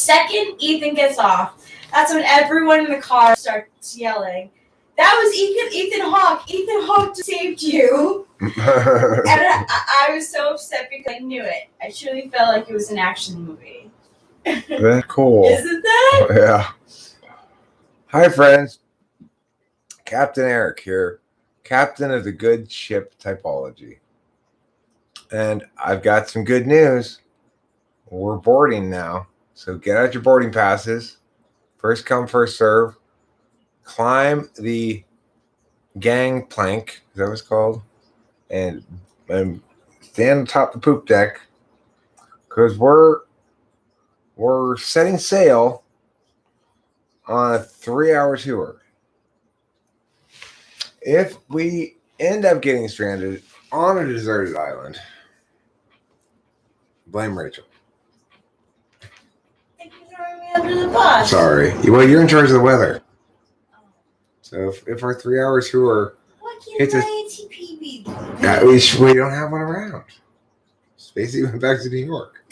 second Ethan gets off, that's when everyone in the car starts yelling, "That was Ethan Hawke! Ethan Hawke saved you!" And I was so upset because I knew it. I truly felt like it was an action movie. That's cool. Isn't that? Yeah. Hi, friends. Captain Eric here, captain of the good ship Typology. And I've got some good news. We're boarding now. So get out your boarding passes. First come, first serve. Climb the gangplank. Is that what it's called? And stand on top of the poop deck. Because we're setting sail on a 3-hour tour. If we end up getting stranded on a deserted island, blame Rachel. Thank you for throwing me under the bus. Sorry. Well, you're in charge of the weather. So if our 3-hour tour hits us, ATP we don't have one around. Spacey went back to New York.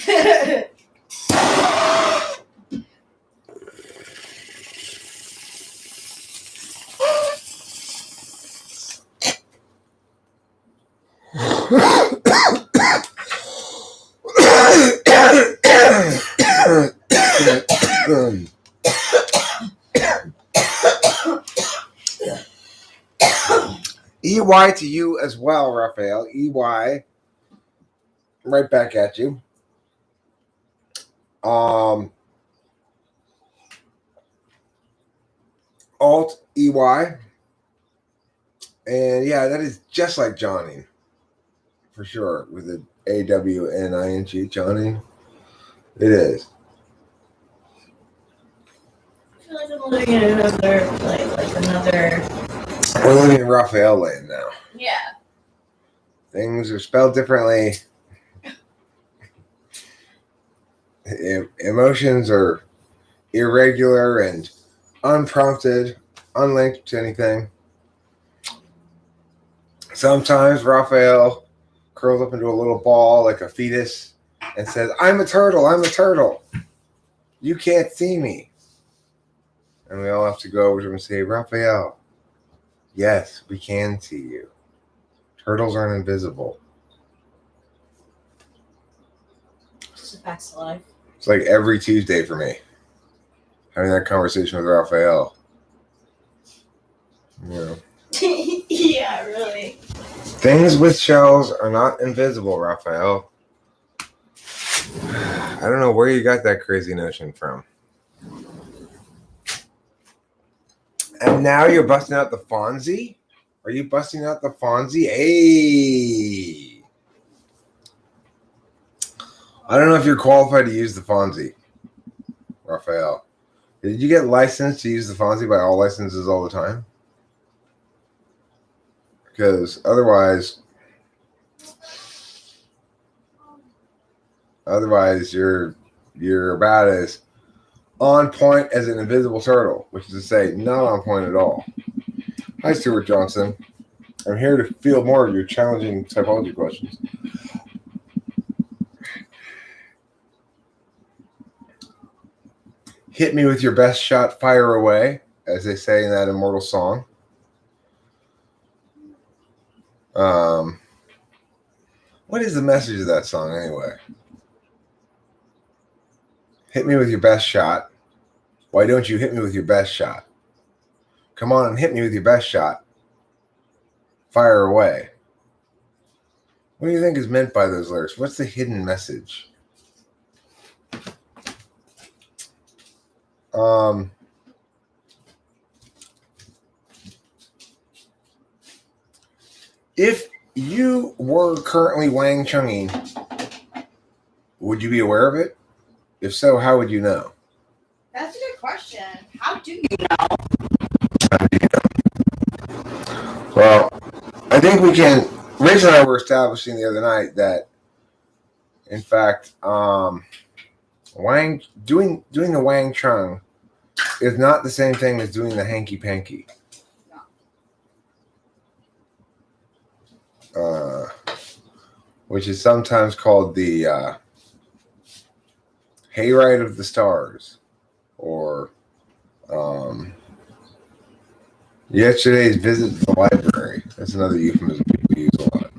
EY to you as well, Raphael. EY. Right back at you. Alt EY. And yeah, that is just like Johnny. For sure. With the AWNING, Johnny. It is. I feel like I'm living in another We're living in Raphael Lane now. Yeah. Things are spelled differently. Emotions are irregular and unprompted, unlinked to anything. Sometimes Raphael curls up into a little ball like a fetus and says, I'm a turtle, I'm a turtle. You can't see me. And we all have to go over to him and say, Raphael, yes, we can see you. Turtles aren't invisible. Just a facts of life. It's like every Tuesday for me, having that conversation with Raphael. Yeah. Yeah, really. Things with shells are not invisible, Raphael. I don't know where you got that crazy notion from. And now you're busting out the Fonzie? Are you busting out the Fonzie? Hey! I don't know if you're qualified to use the Fonzie, Raphael. Did you get licensed to use the Fonzie by all licenses all the time? Because otherwise you're about as on point as an invisible turtle, which is to say, not on point at all. Hi, Stuart Johnson. I'm here to field more of your challenging typology questions. Hit me with your best shot, fire away, as they say in that immortal song. What is the message of that song anyway? Hit me with your best shot. Why don't you hit me with your best shot? Come on and hit me with your best shot. Fire away. What do you think is meant by those lyrics? What's the hidden message? If you were currently Wang Chunging, would you be aware of it? If so, how would you know? That's a good question. How do you know? Well, I think we can. Rachel and I were establishing the other night that, in fact, Wang doing the Wang Chung is not the same thing as doing the hanky panky. Which is sometimes called the hayride of the stars, or yesterday's visit to the library. That's another euphemism people use a lot.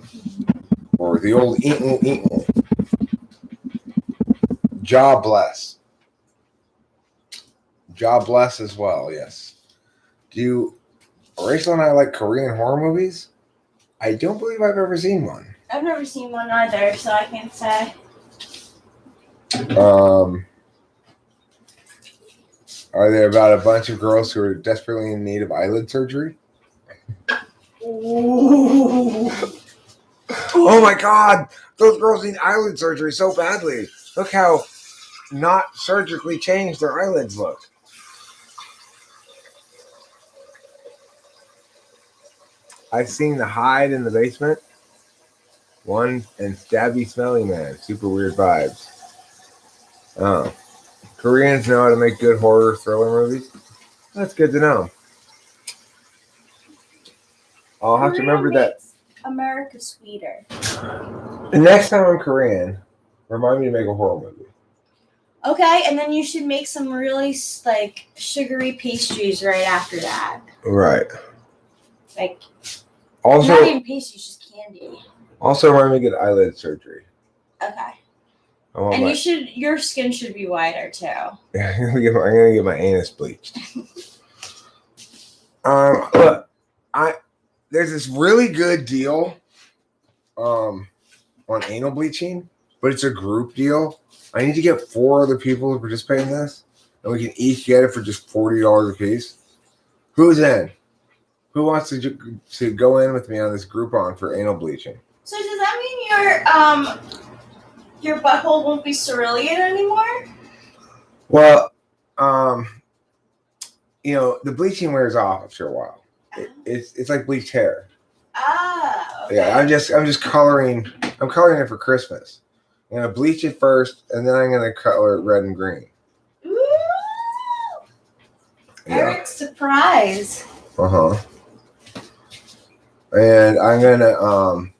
Or the old eatin'. Job bless. Job bless as well, yes. Rachel and I like Korean horror movies? I don't believe I've ever seen one. I've never seen one either, so I can't say. Are they about a bunch of girls who are desperately in need of eyelid surgery? Ooh. Oh my God! Those girls need eyelid surgery so badly. Look how not surgically changed their eyelids look. I've seen The Hide in the Basement. One and Stabby Smelly Man. Super weird vibes. Oh. Koreans know how to make good horror thriller movies. That's good to know. I'll have to remember that. America sweeter. The next time I'm Korean, remind me to make a horror movie. Okay, and then you should make some really like sugary pastries right after that. Right. Like also, not even pastries, just candy. Also, remind me to get eyelid surgery. Okay. And your skin should be whiter too. Yeah, I'm gonna get my anus bleached. Look, there's this really good deal, on anal bleaching, but it's a group deal. I need to get 4 other people to participate in this, and we can each get it for just $40 a piece. Who's in? Who wants to go in with me on this Groupon for anal bleaching? So does that mean your butthole won't be cerulean anymore? Well, the bleaching wears off after a while. It's like bleached hair. Ah. Okay. Yeah, I'm just coloring. I'm coloring it for Christmas. I'm gonna bleach it first, and then I'm gonna color it red and green. Ooh. Yeah. Eric's surprise. And I'm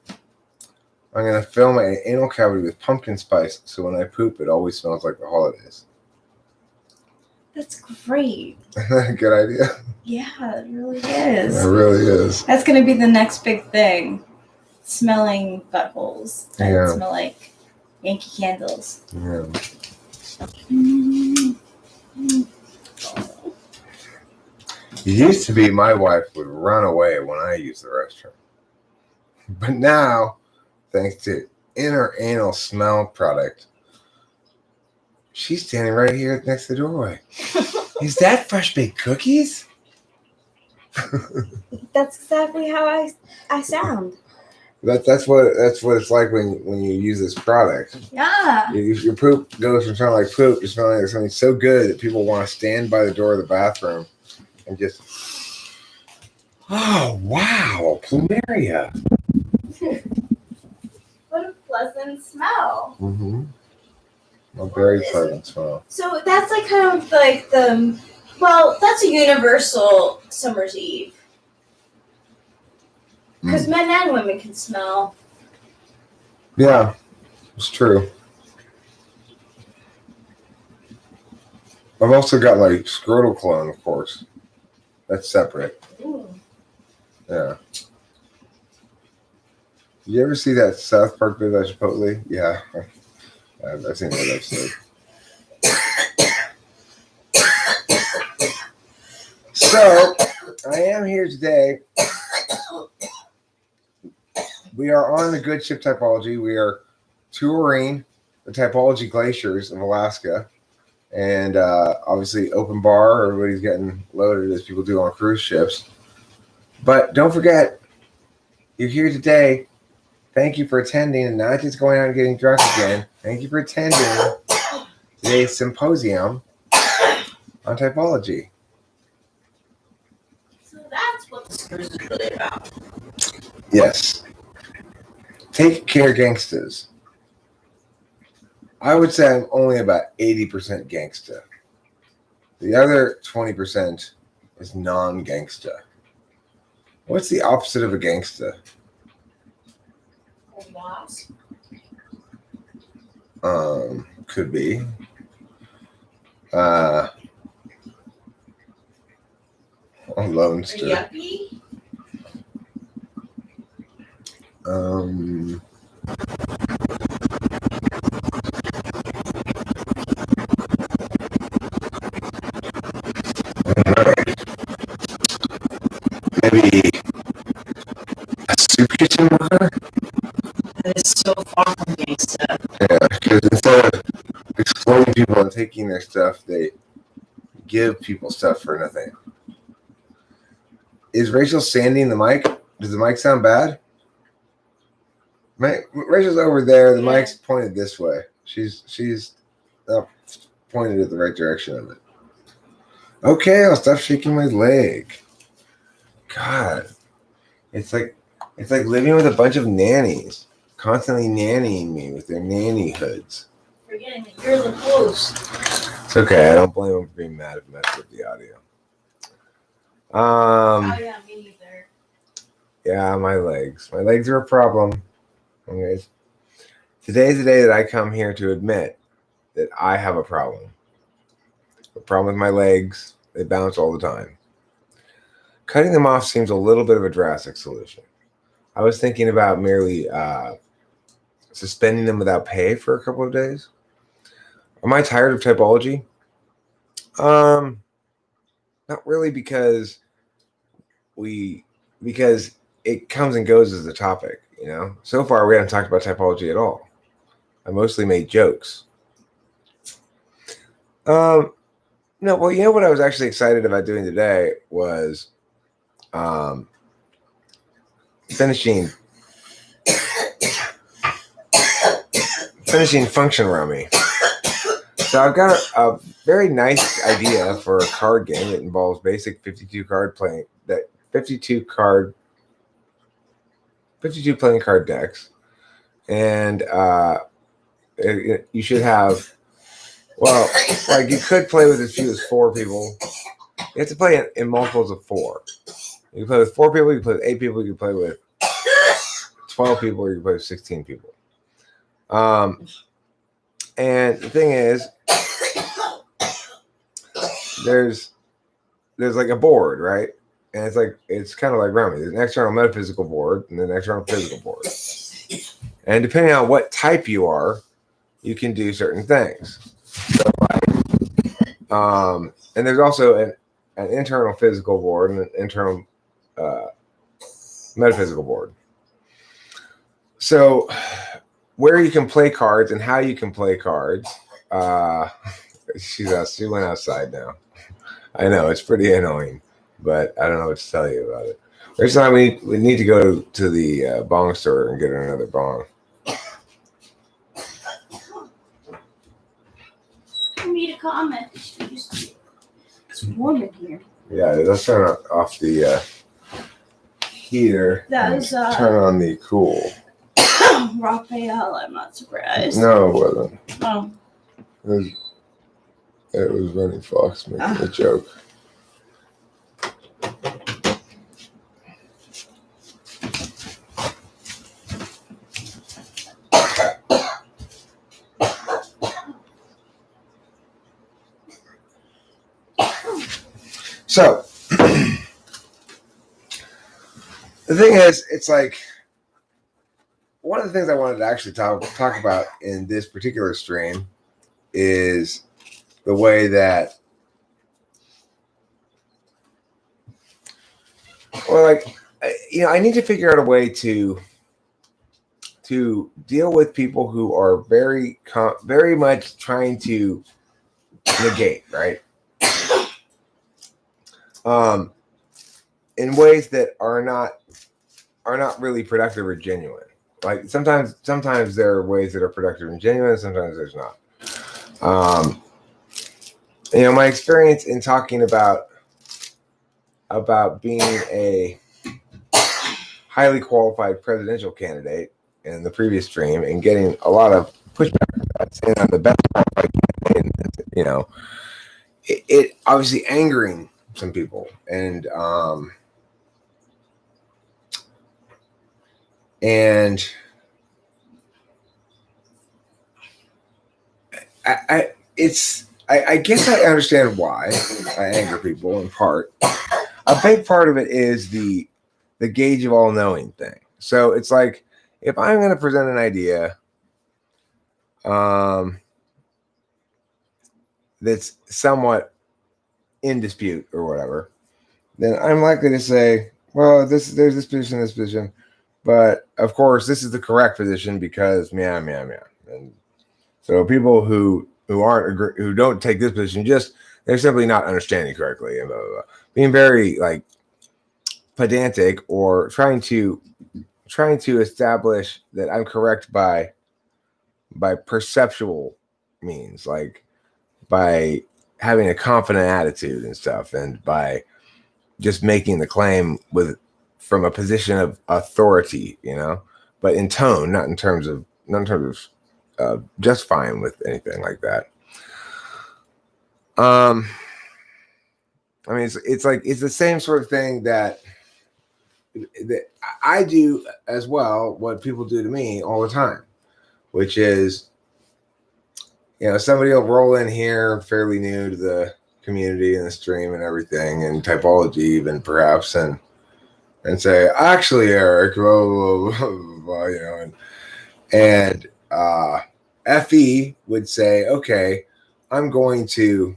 gonna fill my anal cavity with pumpkin spice, so when I poop, it always smells like the holidays. That's great. Good idea. Yeah, it really is. It really is. That's gonna be the next big thing. Smelling buttholes that smell like Yankee candles. Yeah. It used to be my wife would run away when I used the restroom. But now, thanks to Inner Anal Smell product, she's standing right here next to the doorway. Is that fresh baked cookies? That's exactly how I sound. That's what it's like when you use this product. Yeah. Your poop goes from smelling like poop to smelling like something so good that people want to stand by the door of the bathroom and just, oh wow, plumeria. What a pleasant smell. Mm-hmm. A very pleasant smell. So that's like kind of like that's a universal summer's eve. Because men and women can smell. Yeah, it's true. I've also got like scrotal cologne, of course. That's separate. Ooh. Yeah. You ever see that South Park video about Chipotle? Yeah. I've seen that episode. So, I am here today. We are on the good ship Typology. We are touring the Typology glaciers of Alaska. And obviously open bar. Everybody's getting loaded as people do on cruise ships. But don't forget, you're here today. Thank you for attending and not just going out and getting drunk again. Thank you for attending today's symposium on typology. So that's what this cruise is really about. Yes. Take care, gangsters. I would say I'm only about 80% gangsta. The other 20% is non-gangsta. What's the opposite of a gangsta? Boss. Could be. Lone Or Star. yuppie? Maybe a soup kitchen mother? That is so far from gangsta. Yeah, because instead of exploiting people and taking their stuff, they give people stuff for nothing. Is Rachel sanding the mic? Does the mic sound bad? Rachel's over there. The mic's pointed this way. She's not pointed at the right direction of it. Okay, I'll stop shaking my leg. God, it's like living with a bunch of nannies, constantly nannying me with their nanny hoods. Forgetting that you're the host. It's okay. I don't blame them for being mad if messed with the audio. Oh yeah, me neither. Yeah, my legs. My legs are a problem. Okay. Today's the day that I come here to admit that I have a problem. A problem with my legs. They bounce all the time. Cutting them off seems a little bit of a drastic solution. I was thinking about merely suspending them without pay for a couple of days. Am I tired of typology? Not really, because it comes and goes as a topic, you know. So far we haven't talked about typology at all. I mostly made jokes. No, well, you know what I was actually excited about doing today was finishing Function Rummy. So I've got a very nice idea for a card game that involves basic 52 playing card decks, and you should have, well, like, you could play with as few as 4 people. You have to play in multiples of 4. You can play with 4 people, you can play with 8 people, you can play with 12 people, or you can play with 16 people. And the thing is, there's like a board, right? And it's kind of like Rummy. There's an external metaphysical board and then an external physical board. And depending on what type you are, you can do certain things. So, and there's also an internal physical board and an internal metaphysical board. So where you can play cards and how you can play cards. She went outside now. I know, it's pretty annoying, but I don't know what to tell you about it. Next time we need to go to the bong store and get another bong. I made a comment. It's warm in here. Yeah, let's turn off the heater. That was turn on the cool. Raphael, I'm not surprised. No, it wasn't. Oh. It was Running Fox making a joke. So, the thing is, it's like, one of the things I wanted to actually talk about in this particular stream is the way that, well, like, I need to figure out a way to deal with people who are very much trying to negate, right? In ways that are not really productive or genuine. Like, sometimes there are ways that are productive and genuine, sometimes there's not. My experience in talking about being a highly qualified presidential candidate in the previous stream and getting a lot of pushback for that, saying I'm the best qualified candidate, and, it obviously angering some people, and it's I guess I understand why I anger people in part. A big part of it is the gauge of all knowing thing. So it's like if I'm going to present an idea that's somewhat in dispute or whatever, then I'm likely to say, well, there's this position, but of course this is the correct position because meow meow meow. And so people who don't take this position, just they're simply not understanding correctly and blah, blah, blah. Being very like pedantic or trying to establish that I'm correct by perceptual means, like by having a confident attitude and stuff, and by just making the claim from a position of authority, but in tone, not in terms of just fine with anything like that. I mean, it's like it's the same sort of thing that I do as well. What people do to me all the time, which is, somebody will roll in here fairly new to the community and the stream and everything, and typology even perhaps, and say, actually, Eric, blah, blah, blah, blah, and FE would say, okay, I'm going to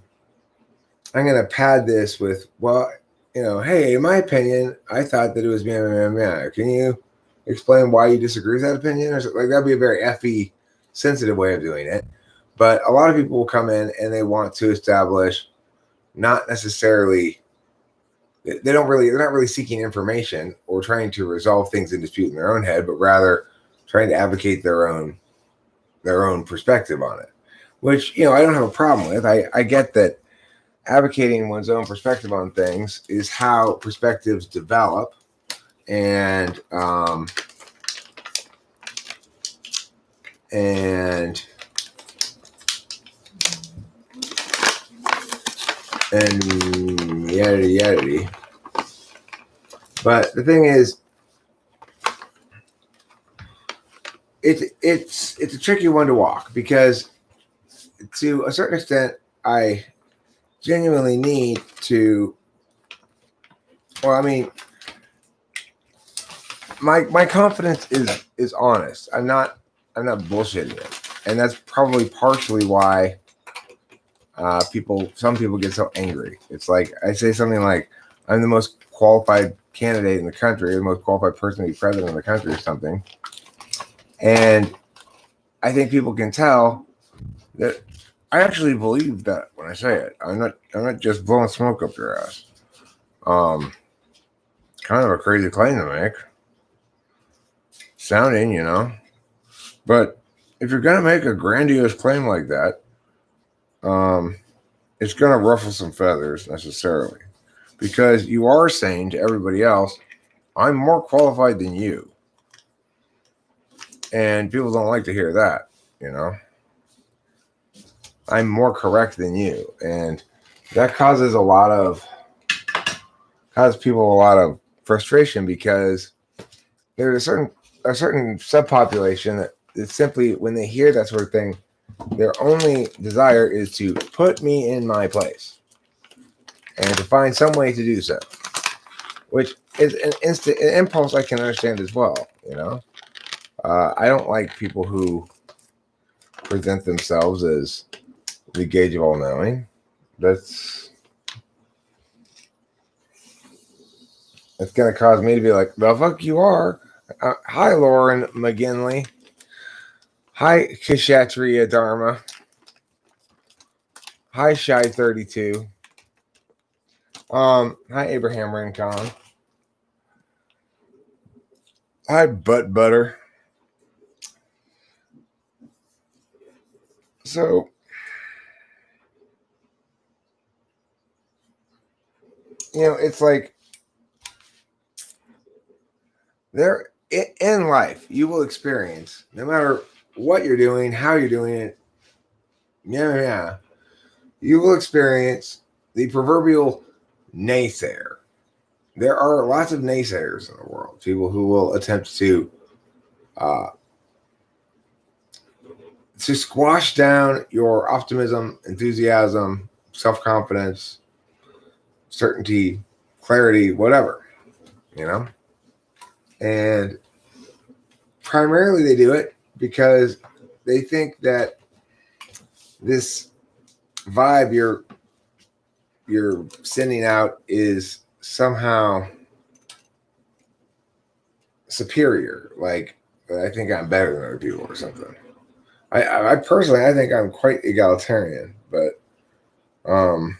pad this with, well, hey, in my opinion, I thought that it was meow, meow, meow. Can you explain why you disagree with that opinion? Or like that'd be a very FE sensitive way of doing it. But a lot of people will come in and they want to establish not necessarily, they're not really seeking information or trying to resolve things in dispute in their own head, but rather trying to advocate their own perspective on it, which, I don't have a problem with. I get that advocating one's own perspective on things is how perspectives develop, and yada yada. But the thing is, it's a tricky one to walk, because to a certain extent I genuinely need to, well, I mean, my confidence is honest. I'm not bullshitting it, and that's probably partially why some people get so angry. It's like I say something like, I'm the most qualified candidate in the country, the most qualified person to be president of the country or something, and I think people can tell that I actually believe that when I say it. I'm not just blowing smoke up your ass. Kind of a crazy claim to make. Sounding, But if you're gonna make a grandiose claim like that, it's gonna ruffle some feathers necessarily. Because you are saying to everybody else, I'm more qualified than you. And people don't like to hear that, I'm more correct than you. And that causes people a lot of frustration, because there's a certain subpopulation that simply, when they hear that sort of thing, their only desire is to put me in my place and to find some way to do so, which is an impulse I can understand as well. I don't like people who present themselves as the gauge of all knowing. That's going to cause me to be like, the fuck you are. Hi, Lauren McGinley. Hi, Kshatriya Dharma. Hi, Shy32. Hi, Abraham Rincon. Hi, Butt Butter. So, it's like in life, you will experience, no matter what you're doing, how you're doing it, you will experience the proverbial naysayer. There are lots of naysayers in the world, people who will attempt to to squash down your optimism, enthusiasm, self-confidence, certainty, clarity, whatever, you know? And primarily they do it because they think that this vibe you're sending out is somehow superior. Like, I think I'm better than other people or something. I personally, I think I'm quite egalitarian, but I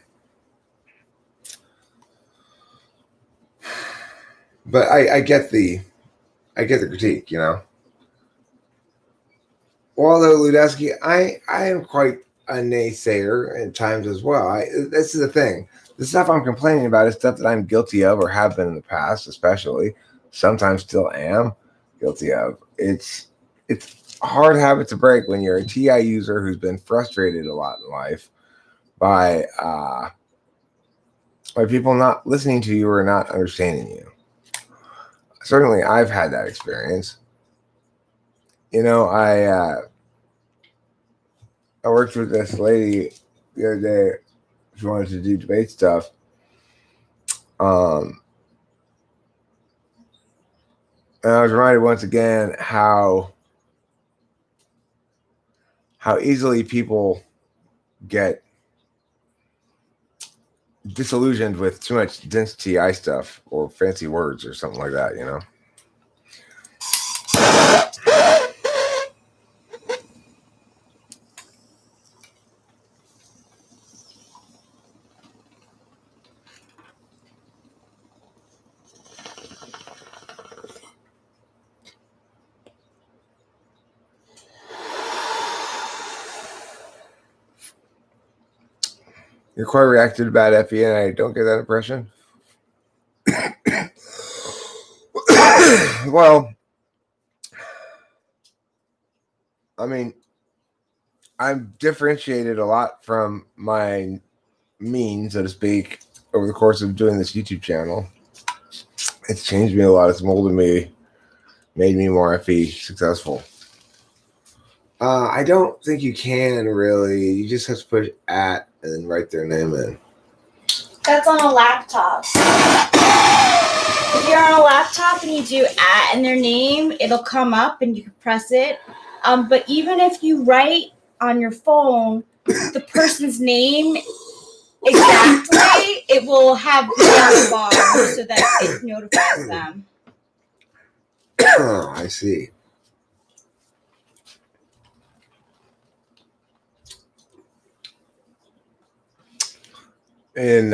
get the critique, you know. Well, although Ludeski, I am quite a naysayer at times as well. This is the thing. The stuff I'm complaining about is stuff that I'm guilty of or have been in the past, especially. Sometimes still am guilty of. It's a hard habit to break when you're a TI user who's been frustrated a lot in life by people not listening to you or not understanding you. Certainly, I've had that experience. You know, I worked with this lady the other day. She wanted to do debate stuff. And I was reminded once again how easily people get disillusioned with too much dense TI stuff or fancy words or something like that, you know? You're quite reactive to bad FE, and I don't get that impression. Well, I mean, I've differentiated a lot from my mean, so to speak, over the course of doing this YouTube channel. It's changed me a lot. It's molded me, made me more FE successful. I don't think you can really. You just have to push @ and then write their name in. That's on a laptop. If you're on a laptop and you do @ and their name, it'll come up and you can press it. But even if you write on your phone the person's name exactly, it will have the yellow bar so that it notifies them. Oh, I see. In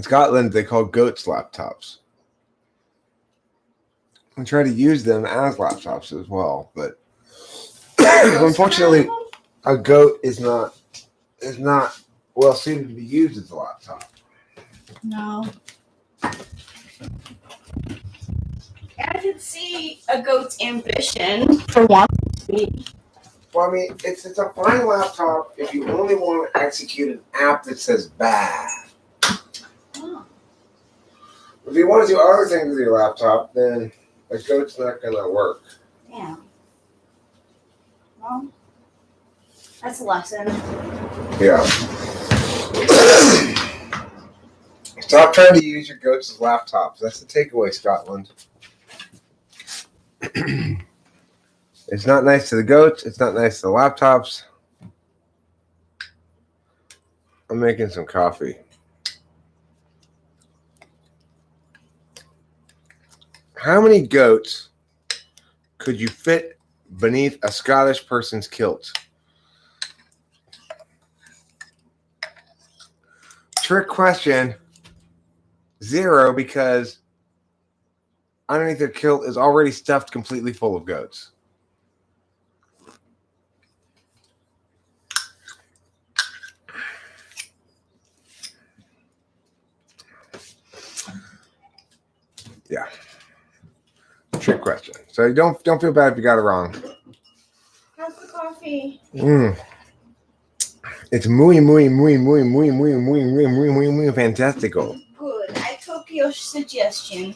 Scotland, they call goats laptops. I try to use them as laptops as well, but unfortunately, a goat is not well suited to be used as a laptop. No. I can see a goat's ambition for wanting to be. Well, I mean, it's a fine laptop if you only want to execute an app that says bad. Oh. If you want to do other things with your laptop, then a goat's not going to work. Yeah. Well, that's a lesson. Yeah. Stop trying to use your goats as laptops. That's the takeaway, Scotland. It's not nice to the goats. It's not nice to the laptops. I'm making some coffee. How many goats could you fit beneath a Scottish person's kilt? Trick question. 0, because underneath their kilt is already stuffed completely full of goats. Yeah. Trick question. So don't feel bad if you got it wrong. How's the coffee? It's muy fantastico. Good. I took your suggestion.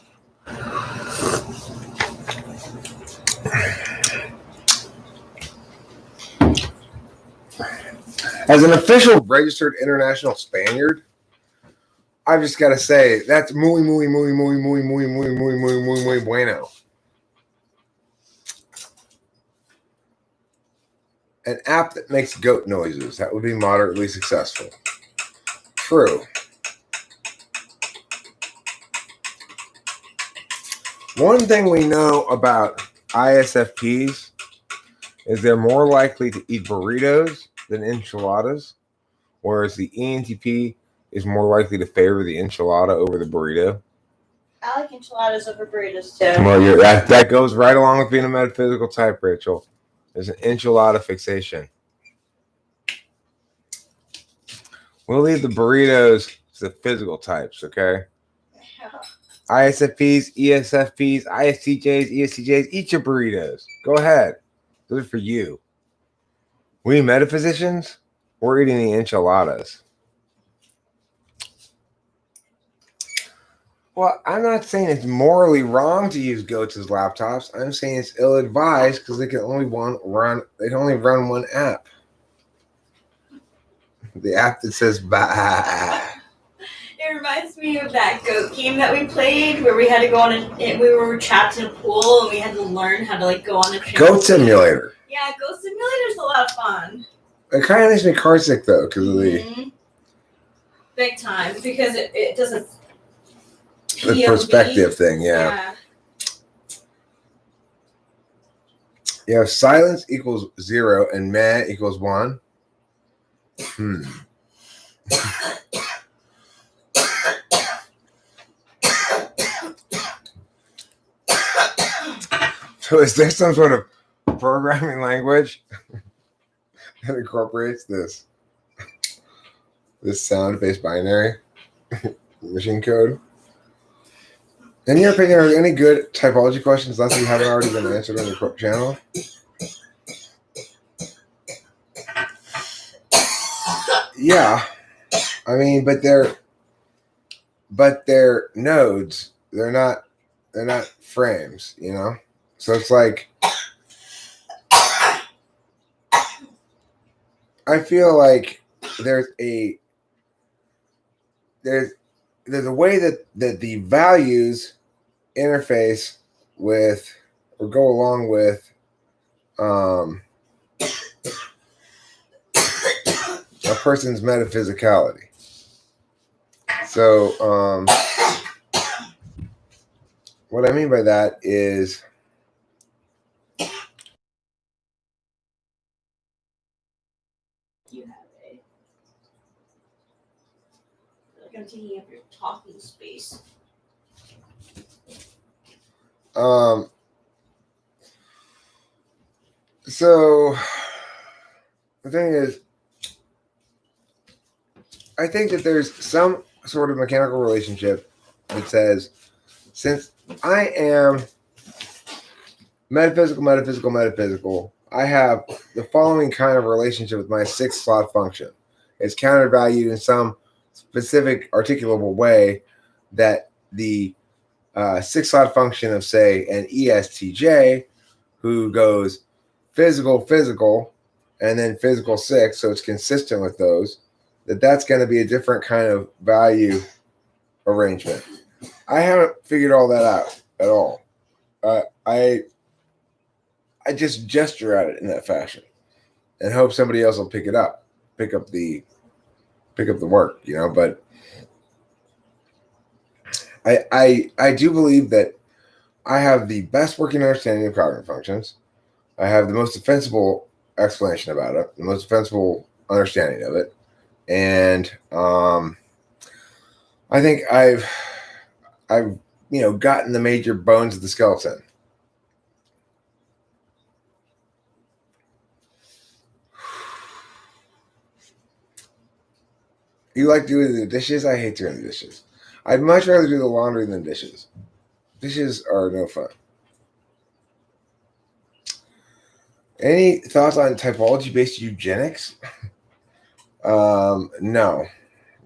As an official registered international Spaniard, I've just got to say that's muy bueno. An app that makes goat noises, that would be moderately successful. True. One thing we know about ISFPs is they're more likely to eat burritos than enchiladas, whereas the ENTP is more likely to favor the enchilada over the burrito. I like enchiladas over burritos too. Well, that goes right along with being a metaphysical type, Rachel. There's an enchilada fixation. We'll leave the burritos to the physical types, okay? Yeah. ISFPs, ESFPs, ISTJs, ESTJs, eat your burritos. Go ahead. Those are for you. We metaphysicians, we're eating the enchiladas. Well, I'm not saying it's morally wrong to use goats as laptops. I'm saying it's ill-advised because they can only run one app. The app that says bah. It reminds me of that goat game that we played where we had to go on we were trapped in a pool and we had to learn how to go on a trampoline. Goat Simulator. Yeah, Goat Simulator's a lot of fun. It kind of makes me car sick though because of the big time because it doesn't the perspective thing, yeah. You have silence equals 0 and meh equals 1. So is there some sort of programming language that incorporates this sound-based binary machine code? In your opinion, are there any good typology questions that you haven't already been answered on your channel? Yeah, I mean, but they're nodes. They're not frames, you know. So it's like I feel like there's a way that the values interface with or go along with a person's metaphysicality. So what I mean by that is you have I'm taking up your talking space. So the thing is, I think that there's some sort of mechanical relationship that says, since I am metaphysical, I have the following kind of relationship with my 6 slot function. It's countervalued in some specific articulable way that the 6 slot function of, say, an ESTJ who goes physical, and then physical 6, so it's consistent with those, that's going to be a different kind of value arrangement. I haven't figured all that out at all. I just gesture at it in that fashion and hope somebody else will pick up the work, you know. But I do believe that I have the best working understanding of cognitive functions. I have the most defensible explanation about it, the most defensible understanding of it, and I think I've gotten the major bones of the skeleton. You like doing the dishes? I hate doing the dishes. I'd much rather do the laundry than dishes. Dishes are no fun. Any thoughts on typology-based eugenics? No.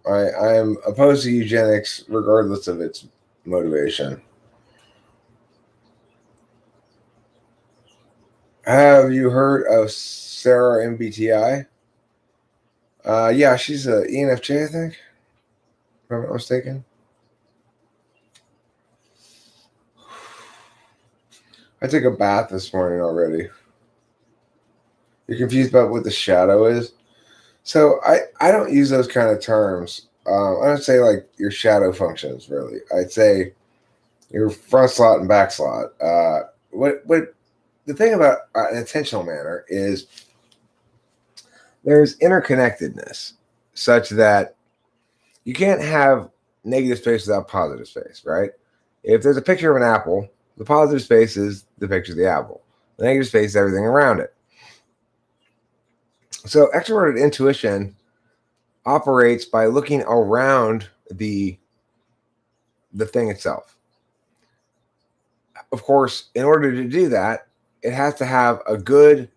I am opposed to eugenics regardless of its motivation. Have you heard of Sarah MBTI? Yeah, she's a ENFJ, I think. If I'm not mistaken. I took a bath this morning already. You're confused about what the shadow is? So I don't use those kind of terms. I don't say like your shadow functions, really. I'd say your front slot and back slot. What the thing about an attentional manner is there's interconnectedness such that you can't have negative space without positive space, right? If there's a picture of an apple, the positive space is the picture of the apple. The negative space is everything around it. So extroverted intuition operates by looking around the thing itself. Of course, in order to do that, it has to have a good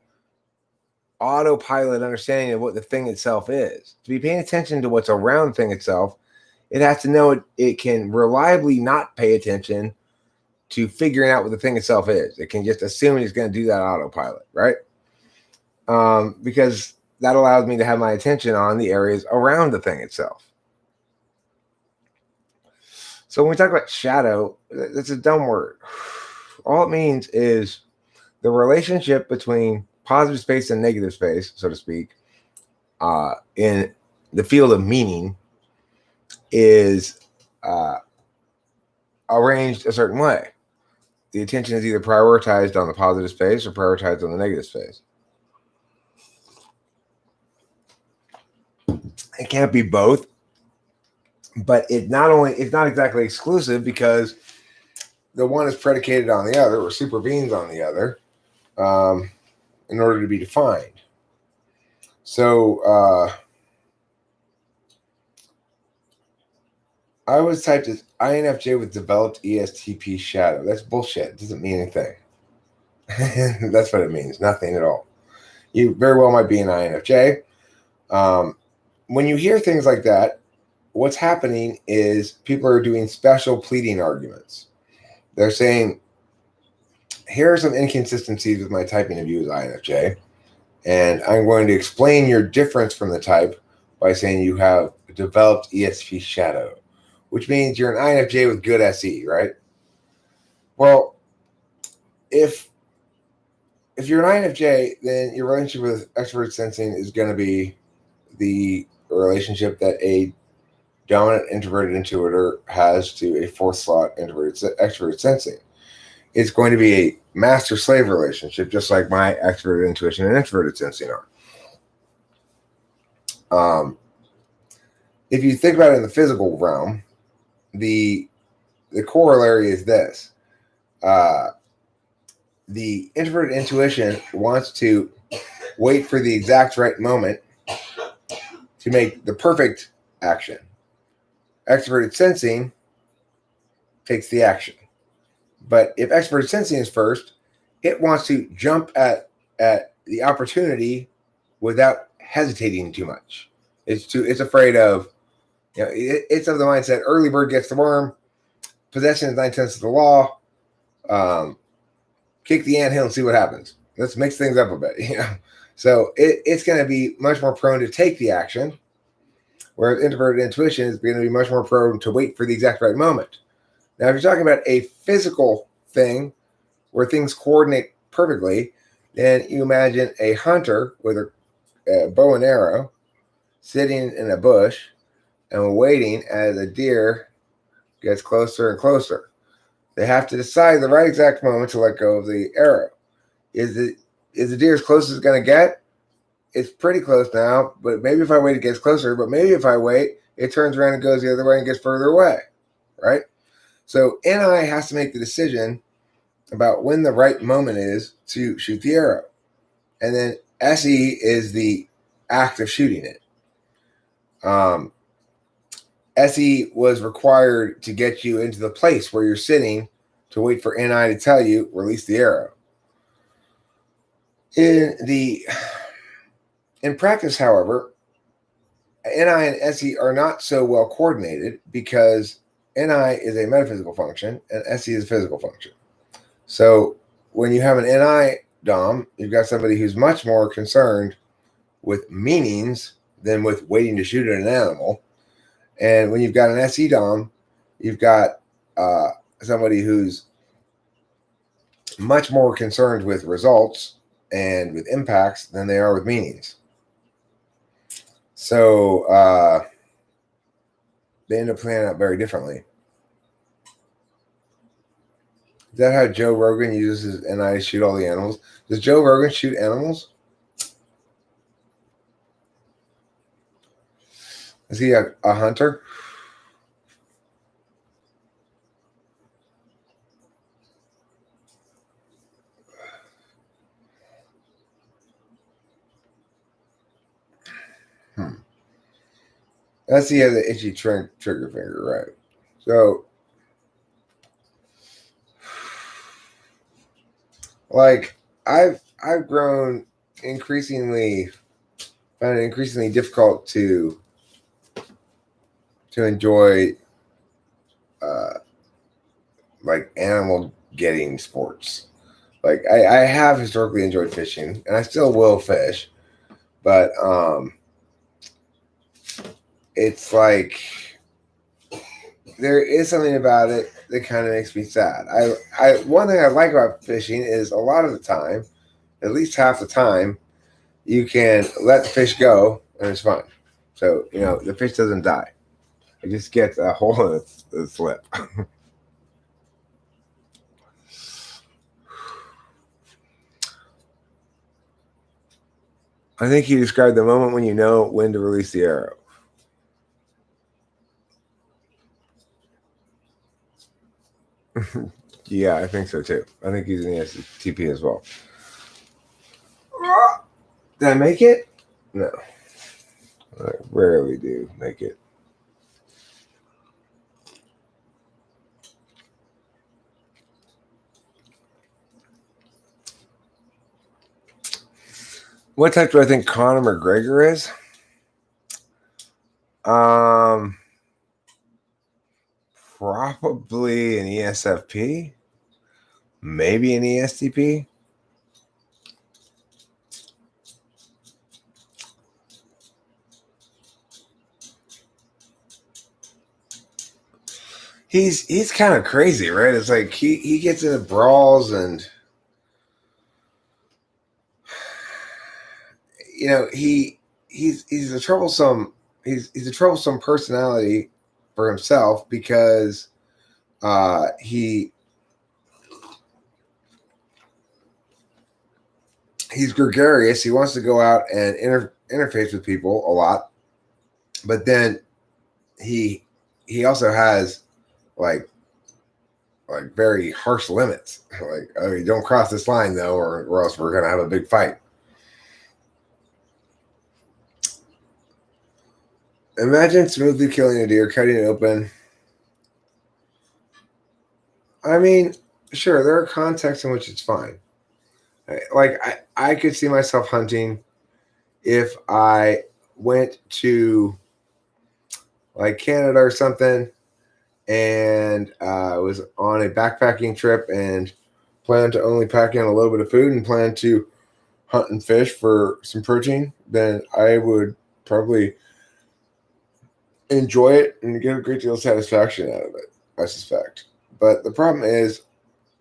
autopilot understanding of what the thing itself is. To be paying attention to what's around the thing itself, it has to know it can reliably not pay attention to figuring out what the thing itself is. It can just assume it's going to do that autopilot, right? Because that allows me to have my attention on the areas around the thing itself. So when we talk about shadow, that's a dumb word. All it means is the relationship between positive space and negative space, so to speak, in the field of meaning is arranged a certain way. The attention is either prioritized on the positive space or prioritized on the negative space. It can't be both, but it's not exactly exclusive because the one is predicated on the other or supervenes on the other in order to be defined. So I was typed as INFJ with developed ESTP shadow. That's bullshit. It doesn't mean anything. That's what it means. Nothing at all. You very well might be an INFJ. When you hear things like that, what's happening is people are doing special pleading arguments. They're saying, here are some inconsistencies with my typing of you as INFJ, and I'm going to explain your difference from the type by saying you have developed ESTP shadow, which means you're an INFJ with good SE, right? Well, if you're an INFJ, then your relationship with extrovert sensing is going to be the relationship that a dominant introverted intuitor has to a fourth slot introverted extroverted sensing. It's going to be a master-slave relationship, just like my extroverted intuition and introverted sensing are. If you think about it in the physical realm, the corollary is this. The introverted intuition wants to wait for the exact right moment to make the perfect action. Extroverted sensing takes the action. But if extroverted sensing is first, it wants to jump at the opportunity without hesitating too much. It's afraid of, it's of the mindset, early bird gets the worm, possession is 9/10 of the law, kick the anthill and see what happens. Let's mix things up a bit, So it's going to be much more prone to take the action, whereas introverted intuition is going to be much more prone to wait for the exact right moment. Now, if you're talking about a physical thing where things coordinate perfectly, then you imagine a hunter with a bow and arrow sitting in a bush and waiting as a deer gets closer and closer. They have to decide the right exact moment to let go of the arrow. Is the deer as close as it's going to get? It's pretty close now, but maybe if I wait, it gets closer. But maybe if I wait, it turns around and goes the other way and gets further away, right? So NI has to make the decision about when the right moment is to shoot the arrow. And then SE is the act of shooting it. SE was required to get you into the place where you're sitting to wait for NI to tell you, release the arrow. In practice, however, NI and SE are not so well coordinated because NI is a metaphysical function and SE is a physical function. So when you have an NI Dom, you've got somebody who's much more concerned with meanings than with waiting to shoot at an animal. And when you've got an SE Dom, you've got somebody who's much more concerned with results and with impacts than they are with meanings. So they end up playing out very differently. Is that how Joe Rogan uses NI to shoot all the animals? Does Joe Rogan shoot animals? Is he a hunter? That's the other itchy trigger finger, right? So, like, I've grown increasingly, found it increasingly difficult to enjoy like animal getting sports. Like I have historically enjoyed fishing, and I still will fish, but it's like there is something about it that kind of makes me sad. I one thing I like about fishing is a lot of the time, at least half the time, you can let the fish go and it's fine. So the fish doesn't die; it just gets a hole in its lip. I think he described the moment when you know when to release the arrow. Yeah, I think so too. I think he's in the STP as well. Did I make it? No. I rarely do make it. What type do I think Conor McGregor is? Probably an ESFP, maybe an ESTP. He's kind of crazy, right? It's like he gets into brawls and he's a troublesome personality for himself because he's gregarious. He wants to go out and interface with people a lot, but then he also has like very harsh limits. Like, I mean, don't cross this line though, or else we're gonna have a big fight. Imagine smoothly killing a deer, cutting it open. I mean, sure, there are contexts in which it's fine. Like I could see myself hunting if I went to like Canada or something and was on a backpacking trip and planned to only pack in a little bit of food and plan to hunt and fish for some protein, then I would probably enjoy it and get a great deal of satisfaction out of it, I suspect. But the problem is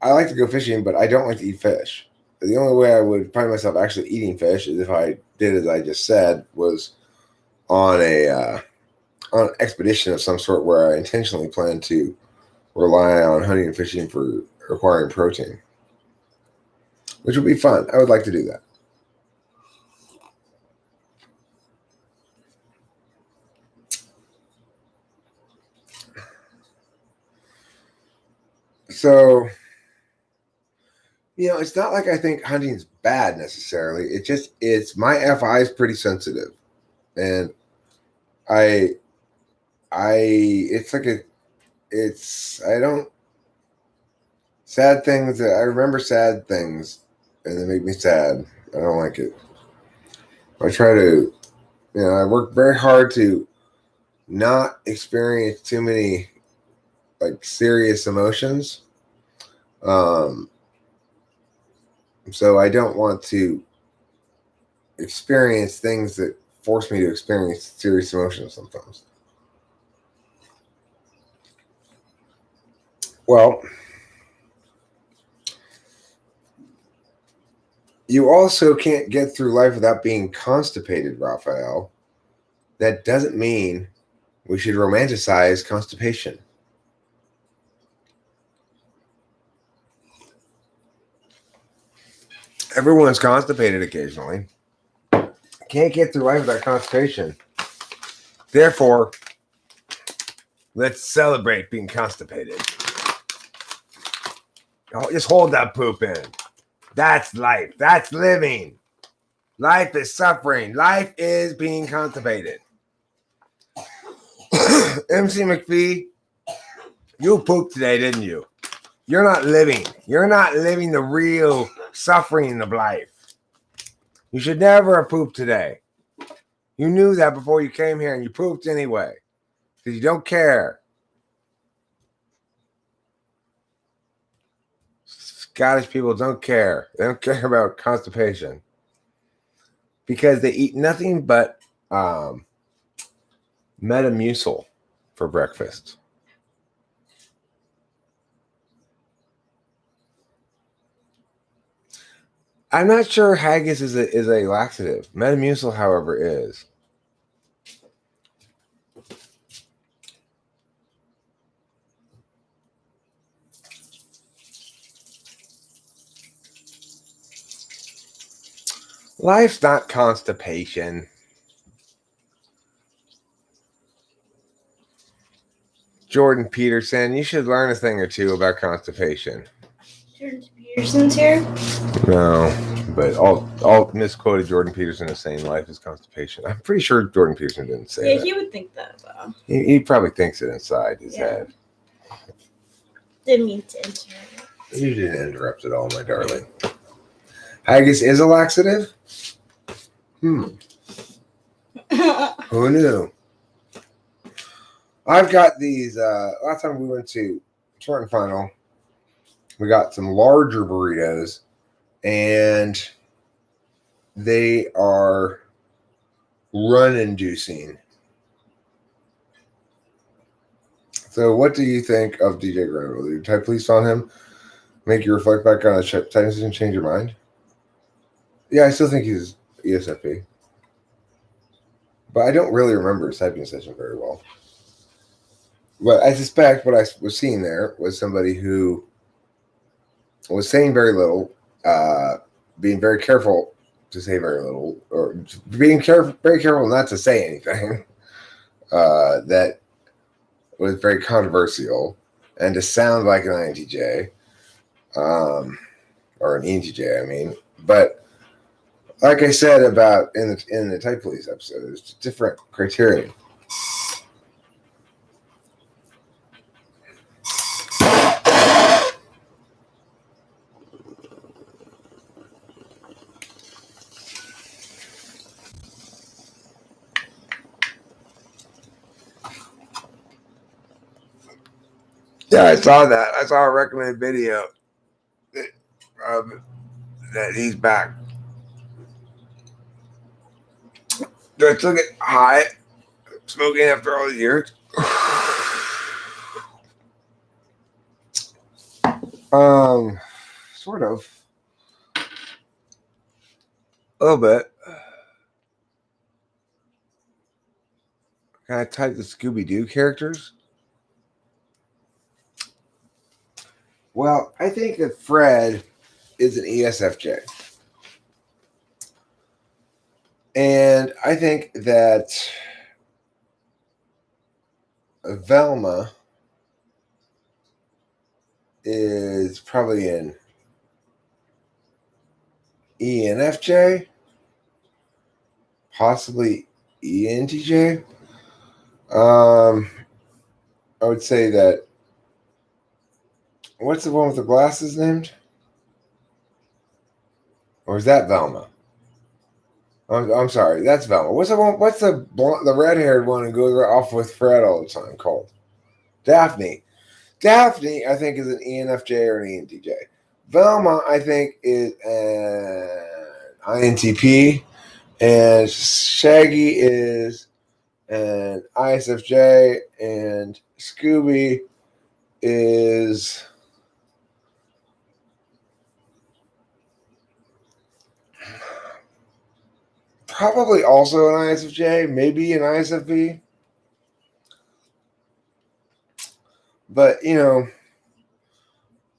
I like to go fishing, but I don't like to eat fish. The only way I would find myself actually eating fish is if I did, as I just said, was on an expedition of some sort where I intentionally plan to rely on hunting and fishing for acquiring protein, which would be fun. I would like to do that. So, it's not like I think hunting is bad necessarily. It's my FI is pretty sensitive, and I don't sad things that I remember sad things and they make me sad. I don't like it. I try to, I work very hard to not experience too many like serious emotions. So I don't want to experience things that force me to experience serious emotions sometimes. Well, you also can't get through life without being constipated, Raphael. That doesn't mean we should romanticize constipation. Everyone's constipated occasionally. Can't get through life without constipation. Therefore, let's celebrate being constipated. Just hold that poop in. That's life. That's living. Life is suffering. Life is being constipated. MC McPhee, you pooped today, didn't you? You're not living. You're not living the real suffering of life. You should never have pooped today. You knew that before you came here and you pooped anyway. Because you don't care. Scottish people don't care. They don't care about constipation. Because they eat nothing but Metamucil for breakfast. I'm not sure haggis is a laxative. Metamucil, however, is. Life's not constipation. Jordan Peterson, you should learn a thing or two about constipation. Jordan Peterson's here? No, but I'll misquoted Jordan Peterson as saying life is constipation. I'm pretty sure Jordan Peterson didn't say that. Yeah, he would think that, though. He probably thinks it inside his head. Didn't mean to interrupt. You didn't interrupt at all, my darling. Haggis is a laxative? Who knew? I've got these. Last time we went to Short and Final, we got some larger burritos, and they are run-inducing. So, what do you think of DJ Granville? Did you type police on him? Make you reflect back on a typing session, change your mind? Yeah, I still think he's ESFP. But I don't really remember his typing session very well. But I suspect what I was seeing there was somebody who was saying very little, being very careful to say very little, or being very careful not to say anything that was very controversial, and to sound like an INTJ, or an ENTJ, I mean. But like I said about in the Type Police episode, there's different criteria. Yeah, I saw that. I saw a recommended video that he's back. Do I still get high smoking after all these years? Sort of. A little bit. Can I type the Scooby-Doo characters? Well, I think that Fred is an ESFJ. And I think that Velma is probably an ENFJ, possibly ENTJ. I would say that. What's the one with the glasses named? Or is that Velma? I'm sorry, that's Velma. What's the one? What's the red-haired one who goes off with Fred all the time called? Daphne. Daphne, I think, is an ENFJ or an ENTJ. Velma, I think, is an INTP. And Shaggy is an ISFJ, and Scooby is probably also an ISFJ, maybe an ISFP. But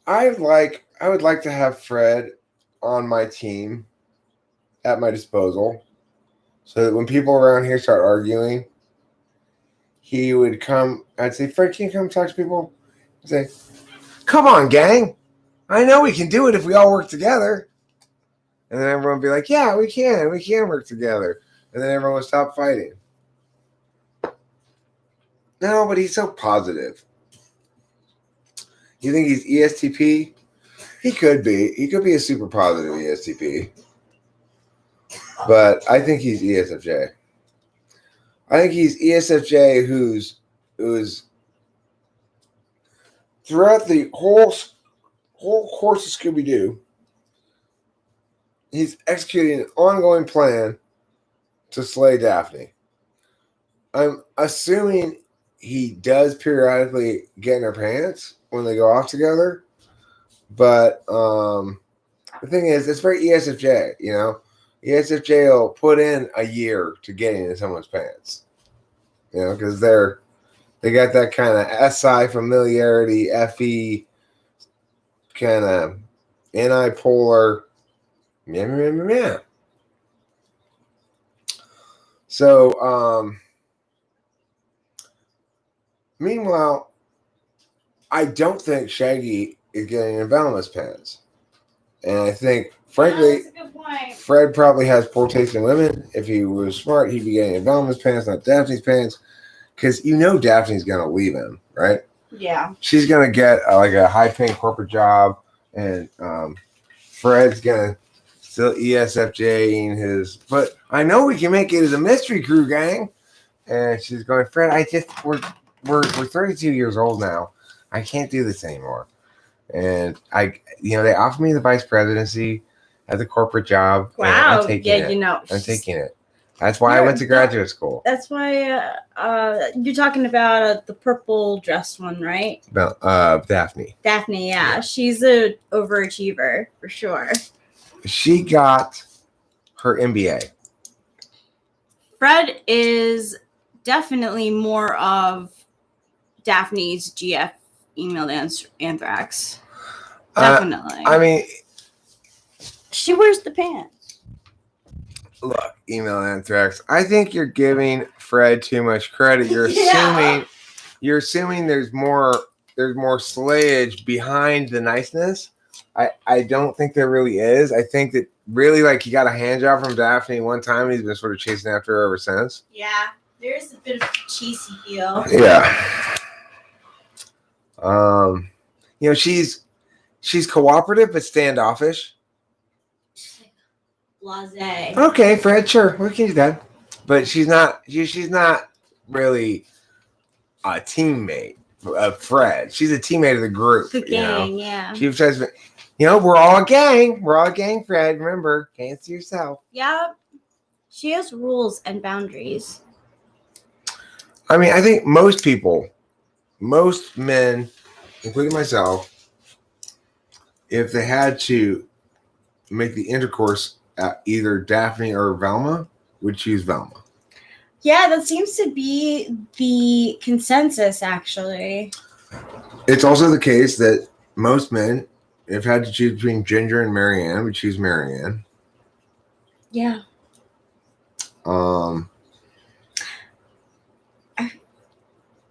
I would like to have Fred on my team at my disposal, so that when people around here start arguing, he would come. I'd say, Fred, can you come talk to people? I'd say, come on, gang. I know we can do it if we all work together. And then everyone would be like, yeah, we can work together. And then everyone would stop fighting. No, but he's so positive. You think he's ESTP? He could be. He could be a super positive ESTP. But I think he's ESFJ. I think he's ESFJ who's throughout the whole course of Scooby-Doo, he's executing an ongoing plan to slay Daphne. I'm assuming he does periodically get in her pants when they go off together. But the thing is, it's very ESFJ, ESFJ will put in a year to get into someone's pants, because they got that kind of SI familiarity, FE kind of anti-polar. Yeah. So, meanwhile, I don't think Shaggy is getting in Velma's pants. And I think, frankly, that's a good point. Fred probably has poor taste in women. If he was smart, he'd be getting in Velma's pants, not Daphne's pants. Because Daphne's going to leave him, right? Yeah. She's going to get a high-paying corporate job, and Fred's going to still ESFJ-ing his. But I know we can make it as a mystery crew, gang. And she's going, Fred, we're 32 years old now. I can't do this anymore. And they offered me the vice presidency at the corporate job. Wow. I'm taking it. I'm taking it. That's why I went to graduate school. That's why you're talking about the purple dress one, right? Daphne. Daphne, yeah. She's an overachiever for sure. She got her MBA. Fred is definitely more of Daphne's GF emailed anthrax. Definitely. I mean, she wears the pants. Look, email anthrax. I think you're giving Fred too much credit. You're assuming there's more slayage behind the niceness. I don't think there really is. I think that really he got a hand job from Daphne one time and he's been sort of chasing after her ever since. Yeah, there's a bit of a cheesy feel. Yeah. She's cooperative but standoffish. Blasé. Okay, Fred, sure, we can do that. But she's not really a teammate of Fred. She's a teammate of the group. The gang, yeah. She tries to, we're all a gang. We're all a gang, Fred. Remember, can't see yourself. Yeah. She has rules and boundaries. I mean, I think most men, including myself, if they had to make the intercourse at either Daphne or Velma, would choose Velma. Yeah, that seems to be the consensus, actually. It's also the case that most men, if had to choose between Ginger and Marianne, would choose Marianne. Yeah.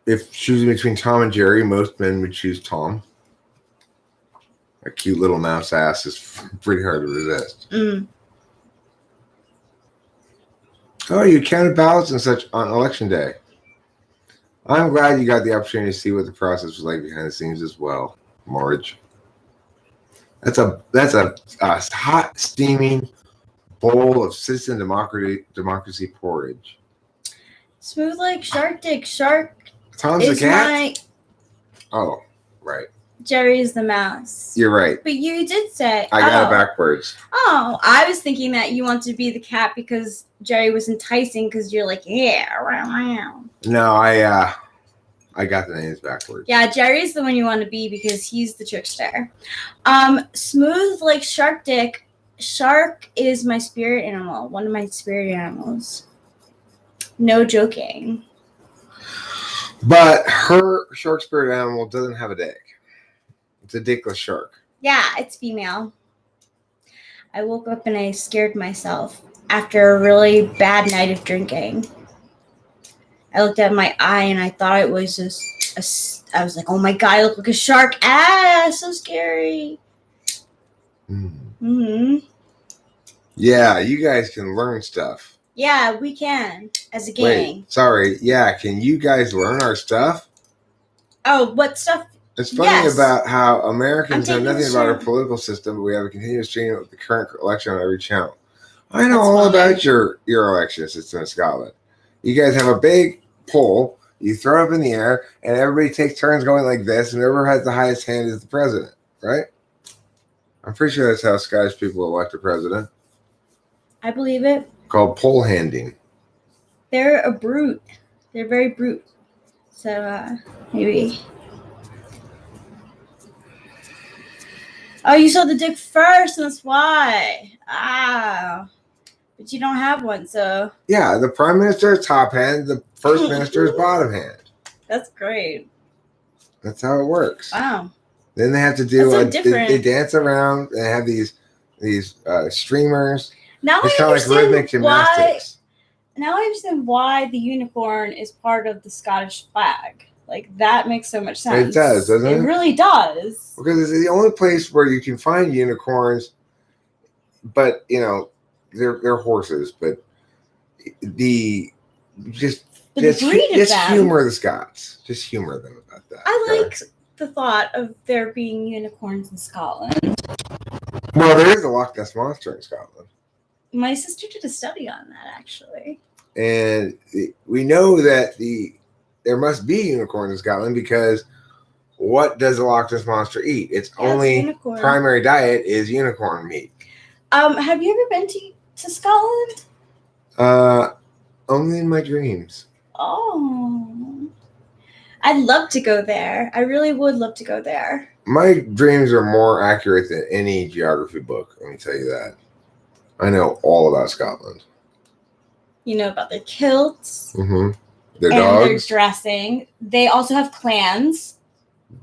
If choosing between Tom and Jerry, most men would choose Tom. A cute little mouse ass is pretty hard to resist. Mm. Oh, you counted ballots and such on election day. I'm glad you got the opportunity to see what the process was like behind the scenes as well, Marge. That's a hot, steaming bowl of citizen democracy porridge. Smooth like shark dick. Shark Tom's the is cat? Oh, right. Jerry is the mouse. You're right. But you did say. I got it backwards. Oh, I was thinking that you wanted to be the cat because Jerry was enticing because you're like, yeah, wow. No, I got the names backwards. Yeah, Jerry's the one you want to be because he's the trickster. Smooth like shark dick. Shark is my spirit animal. One of my spirit animals. No joking. But her shark spirit animal doesn't have a dick. It's a dickless shark. Yeah, it's female. I woke up and I scared myself after a really bad night of drinking. I looked at my eye and I thought it was just I was like, oh my God, I look like a shark. Ah, so scary. Mm-hmm. Yeah, you guys can learn stuff. Yeah, we can as a gang. Wait, sorry. Yeah, can you guys learn our stuff? Oh, what stuff? It's funny about how I'm Americans know taking nothing the about our stream. political system, but we have a continuous stream of the current election on every channel. I know That's all funny. about your election system in Scotland. You guys have a big poll, you throw it up in the air, and everybody takes turns going like this, and whoever has the highest hand is the president, right? I'm pretty sure that's how Scottish people elect a president. I believe it. Called poll handing. They're a brute. They're very brute. So, maybe. Oh, you saw the dick first, and that's why. Ah. But you don't have one, so. Yeah, the prime minister is top hand, the first minister is bottom hand. That's great. That's how it works. Wow. Then they have to do That's so different. they dance around. They have these streamers. Now It's I kind of like understand rhythmic gymnastics. Now I understand why the unicorn is part of the Scottish flag. Like, that makes so much sense. It does, doesn't it? It really does. Because it's the only place where you can find unicorns, but you know they're horses. But just humor the Scots. Just humor them about that. I like the thought of there being unicorns in Scotland. Well, there is a Loch Ness monster in Scotland. My sister did a study on that, actually. And we know that there must be unicorns in Scotland because what does the Loch Ness monster eat? Its only primary diet is unicorn meat. Have you ever been to Scotland? Only in my dreams. Oh. I'd love to go there. I really would love to go there. My dreams are more accurate than any geography book, let me tell you that. I know all about Scotland. You know about their kilts. Mm-hmm. Their dogs. Their dressing. They also have clans.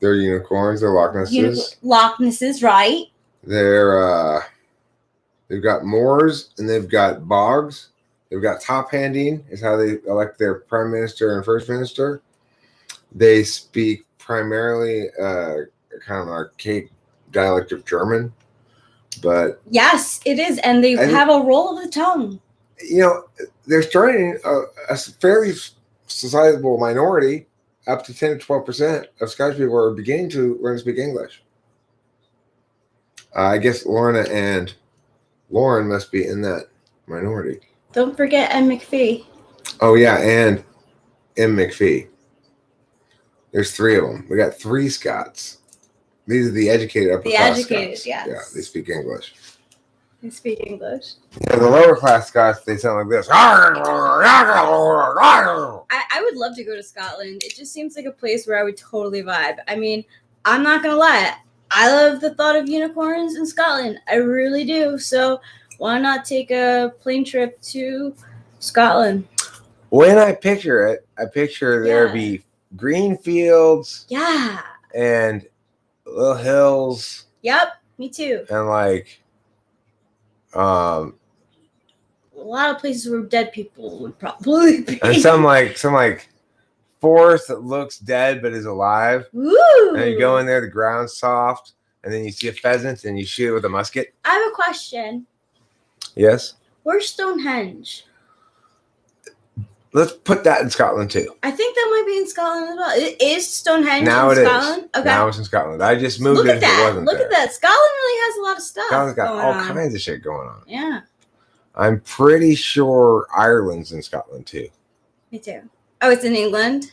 They're unicorns. They're Loch Nesses. Loch Nesses, right. They've got moors and they've got bogs. They've got top handing is how they elect their prime minister and first minister. They speak primarily kind of an archaic dialect of German, but yes, it is, and they have a roll of the tongue. You know, they're starting a fairly sizable minority, up to 10 to 12% of Scottish people are beginning to learn to speak English. I guess Lorna and Lauren must be in that minority. Don't forget M. McPhee. Oh, yeah, and M. McPhee. There's 3 of them. We got 3 Scots. These are the educated upper class Scots. Yes. Yeah, they speak English. They speak English. Yeah, the lower class Scots, they sound like this. I would love to go to Scotland. It just seems like a place where I would totally vibe. I mean, I'm not going to lie. I love the thought of unicorns in Scotland. I really do. So why not take a plane trip to Scotland? When I picture it, there be green fields. Yeah. And little hills. Yep, me too. And like a lot of places where dead people would probably be. And some forest that looks dead but is alive. Ooh. And you go in there, the ground's soft, and then you see a pheasant and you shoot it with a musket. I have a question. Yes? Where's Stonehenge? Let's put that in Scotland too. I think that might be in Scotland as well. It is Stonehenge now in Scotland? Is. Okay. Now it's in Scotland. I just moved Look it at that. if it wasn't Look there. at that. Scotland really has a lot of stuff. Scotland's got all on. kinds of shit going on. Yeah. I'm pretty sure Ireland's in Scotland too. Me too. Oh, it's in England?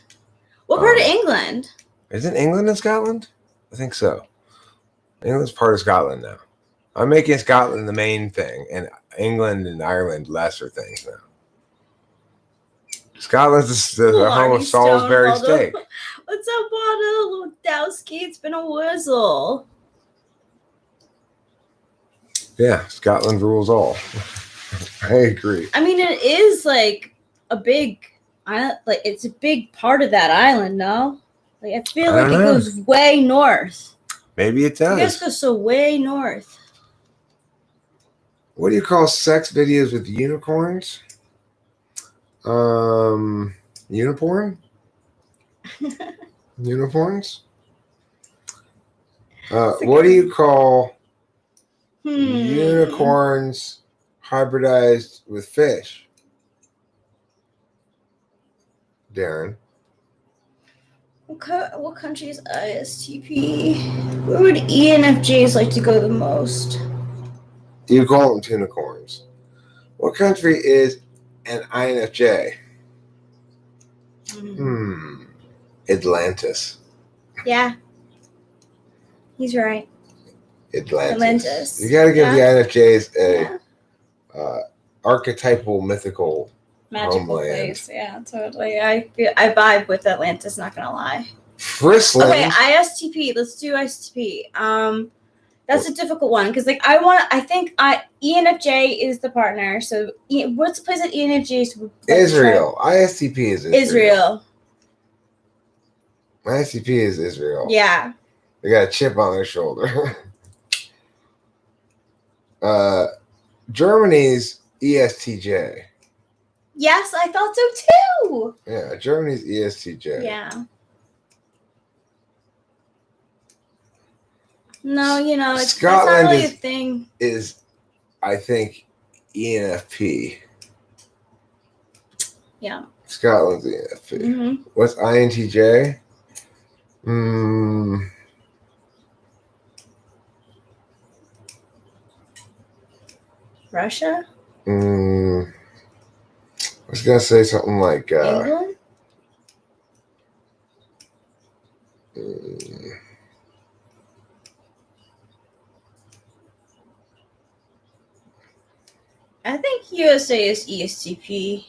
What part of England? Isn't England in Scotland? I think so. England's part of Scotland now. I'm making Scotland the main thing, and England and Ireland lesser things now. Scotland's the home of Salisbury steak. What's up, Wada? Lewandowski? It's been a whizzle. Yeah, Scotland rules all. I agree. I mean, it is like a big, it's a big part of that island, no? Like I feel like it goes way north. Maybe it does. You guys go so way north. What do you call sex videos with unicorns? Unicorn? Unicorns? What do you call unicorns hybridized with fish? Darren. What country is ISTP? Where would ENFJs like to go the most? You call them tunicorns. What country is an INFJ? Atlantis. Yeah. He's right. Atlantis. You got to give the INFJs a archetypal, mythical magical homeland. Place. Yeah, totally. I vibe with Atlantis. Not gonna lie. Frizzling. Okay, ISTP. Let's do ISTP. That's a difficult one because, like, I think ENFJ is the partner. So, what's the place that ENFJ is? Israel. ISTP is Israel. ISTP is Israel. Yeah. They got a chip on their shoulder. Germany's ESTJ. Yes, I thought so too. Yeah, Germany's ESTJ. Yeah. No, it's not really a thing. Is, I think, ENFP. Yeah. Scotland's ENFP. Mm-hmm. What's INTJ? Russia? I was going to say something like... England? I think USA is ESTP.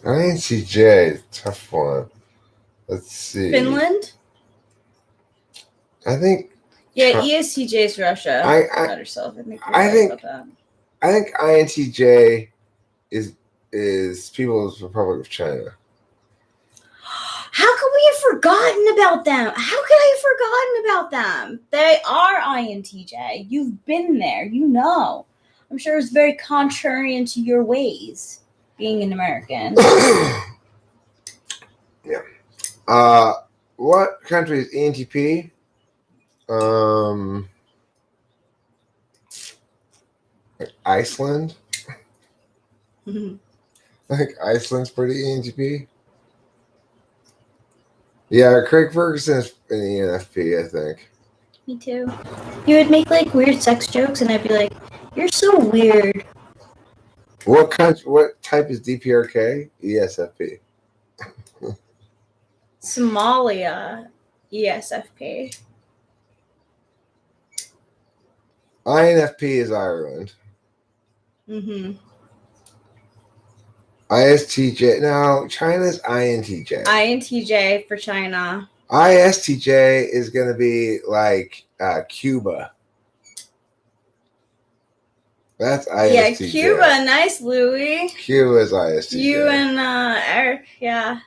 INTJ, tough one. Let's see. Finland? I think... Yeah, ESTJ is Russia. I think INTJ is People's Republic of China. How could we have forgotten about them? How could I have forgotten about them? They are INTJ. You've been there. You know. I'm sure it's very contrarian to your ways, being an American. Yeah. What country is ENTP? Iceland. I think Iceland's pretty ENTP. Yeah, Craig Ferguson is an ENFP, I think. Me too. He would make like weird sex jokes, and I'd be like, "You're so weird." What type is DPRK? ESFP. Somalia, ESFP. INFP is Ireland. Mm-hmm. ISTJ. No, China's INTJ. INTJ for China. ISTJ is going to be like Cuba. That's ISTJ. Yeah, Cuba. Nice, Louis. Cuba is ISTJ. You and Eric, yeah.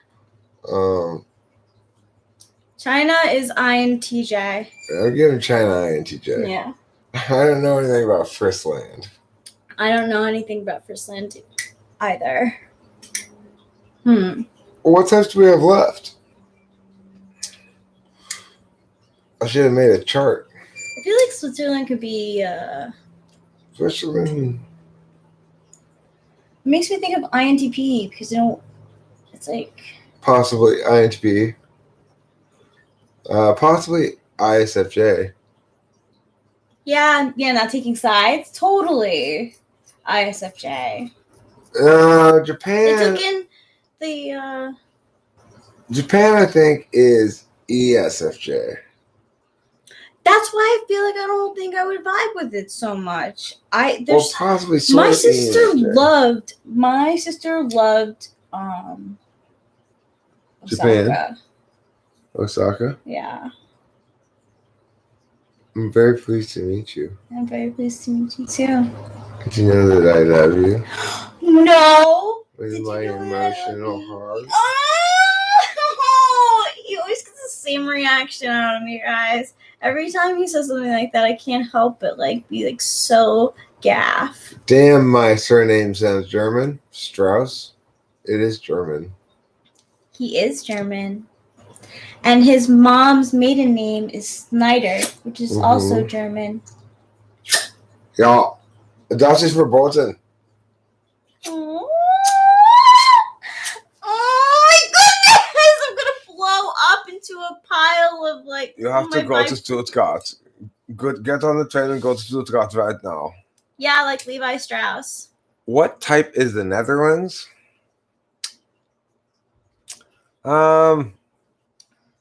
China is INTJ. I'm giving China INTJ. Yeah. I don't know anything about Frizzland. I don't know anything about Frizzland either. What types do we have left? I should have made a chart. I feel like Switzerland could be... Switzerland. It makes me think of INTP because it's like... Possibly INTP. Possibly ISFJ. Yeah, not taking sides. Totally. ISFJ. Japan. the Japan, I think, is ESFJ. That's why I feel like I don't think I would vibe with it so much. Well, There's possibly my sort of sister ESFJ. loved Japan. Osaka. Osaka. Yeah. I'm very pleased to meet you. I'm very pleased to meet you too. Did you know that I love you? No. With Did my you know that I love emotional you? heart. Oh, he always gets the same reaction out of me, guys. Every time he says something like that, I can't help but be like so gaff. Damn, my surname sounds German. Strauss. It is German. He is German. And his mom's maiden name is Snyder, which is also German. Ja, das ist verboten. Oh my goodness! I'm gonna blow up into a pile of You have to go to Stuttgart. Good, get on the train and go to Stuttgart right now. Yeah, like Levi Strauss. What type is the Netherlands?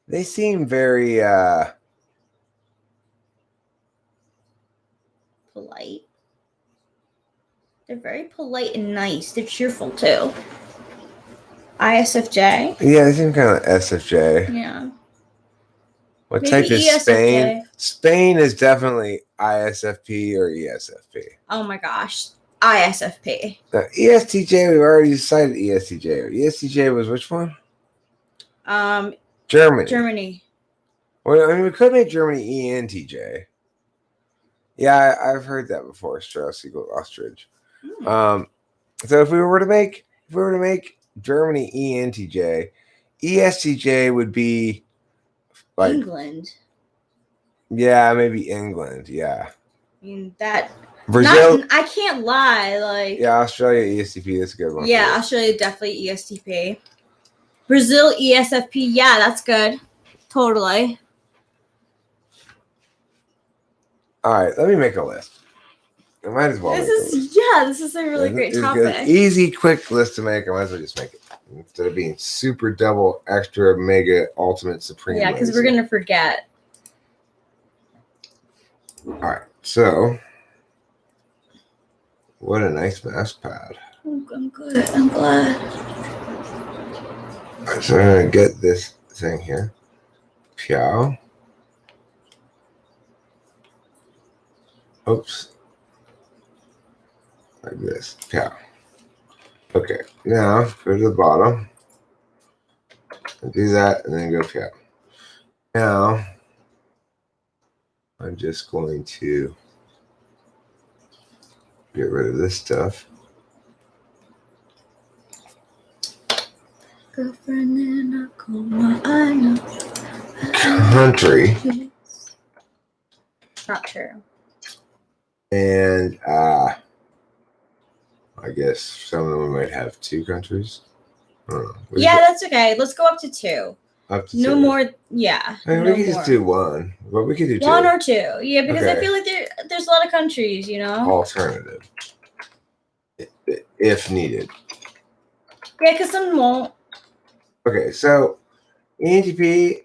They seem very polite. They're very polite and nice. They're cheerful too. ISFJ. Yeah, they seem kind of SFJ. Yeah. What Maybe type is ESFJ. Spain? Spain is definitely ISFP or ESFP. Oh my gosh. ISFP. Now, ESTJ, we've already decided ESTJ. ESTJ was which one? Germany. Germany. Well, I mean, we could make Germany ENTJ. Yeah, I've heard that before. Strauss equals ostrich. So if we were to make Germany ENTJ, ESTJ would be like England. Yeah, maybe England. Yeah. I mean that. Brazil. I can't lie. Yeah, Australia ESTP is a good one. Yeah, Australia definitely ESTP. Brazil ESFP. Yeah, that's good. Totally. All right, let me make a list. I might as well. This is a really great topic. Easy, quick list to make. I might as well just make it instead of being super double, extra, mega, ultimate, supreme. Yeah, because we're gonna forget. All right, so what a nice mouse pad. I'm good. I'm glad. All right, so I'm gonna get this thing here. Piao. Oops. Like this. Piao. Okay, now go to the bottom. And do that and then go piao. Now I'm just going to get rid of this stuff. Girlfriend in a coma, I know. Country. Not true. And I guess some of them might have 2 countries. I don't know. Yeah, that's okay. Let's go up to 2. Up to no 2. more. Yeah. I mean, no we could more. just do 1, but we could do 2. 1 or 2. Yeah, because I Okay. feel like there's a lot of countries, you know? Alternative. If needed. Yeah, because some won't. Okay, so ENTP,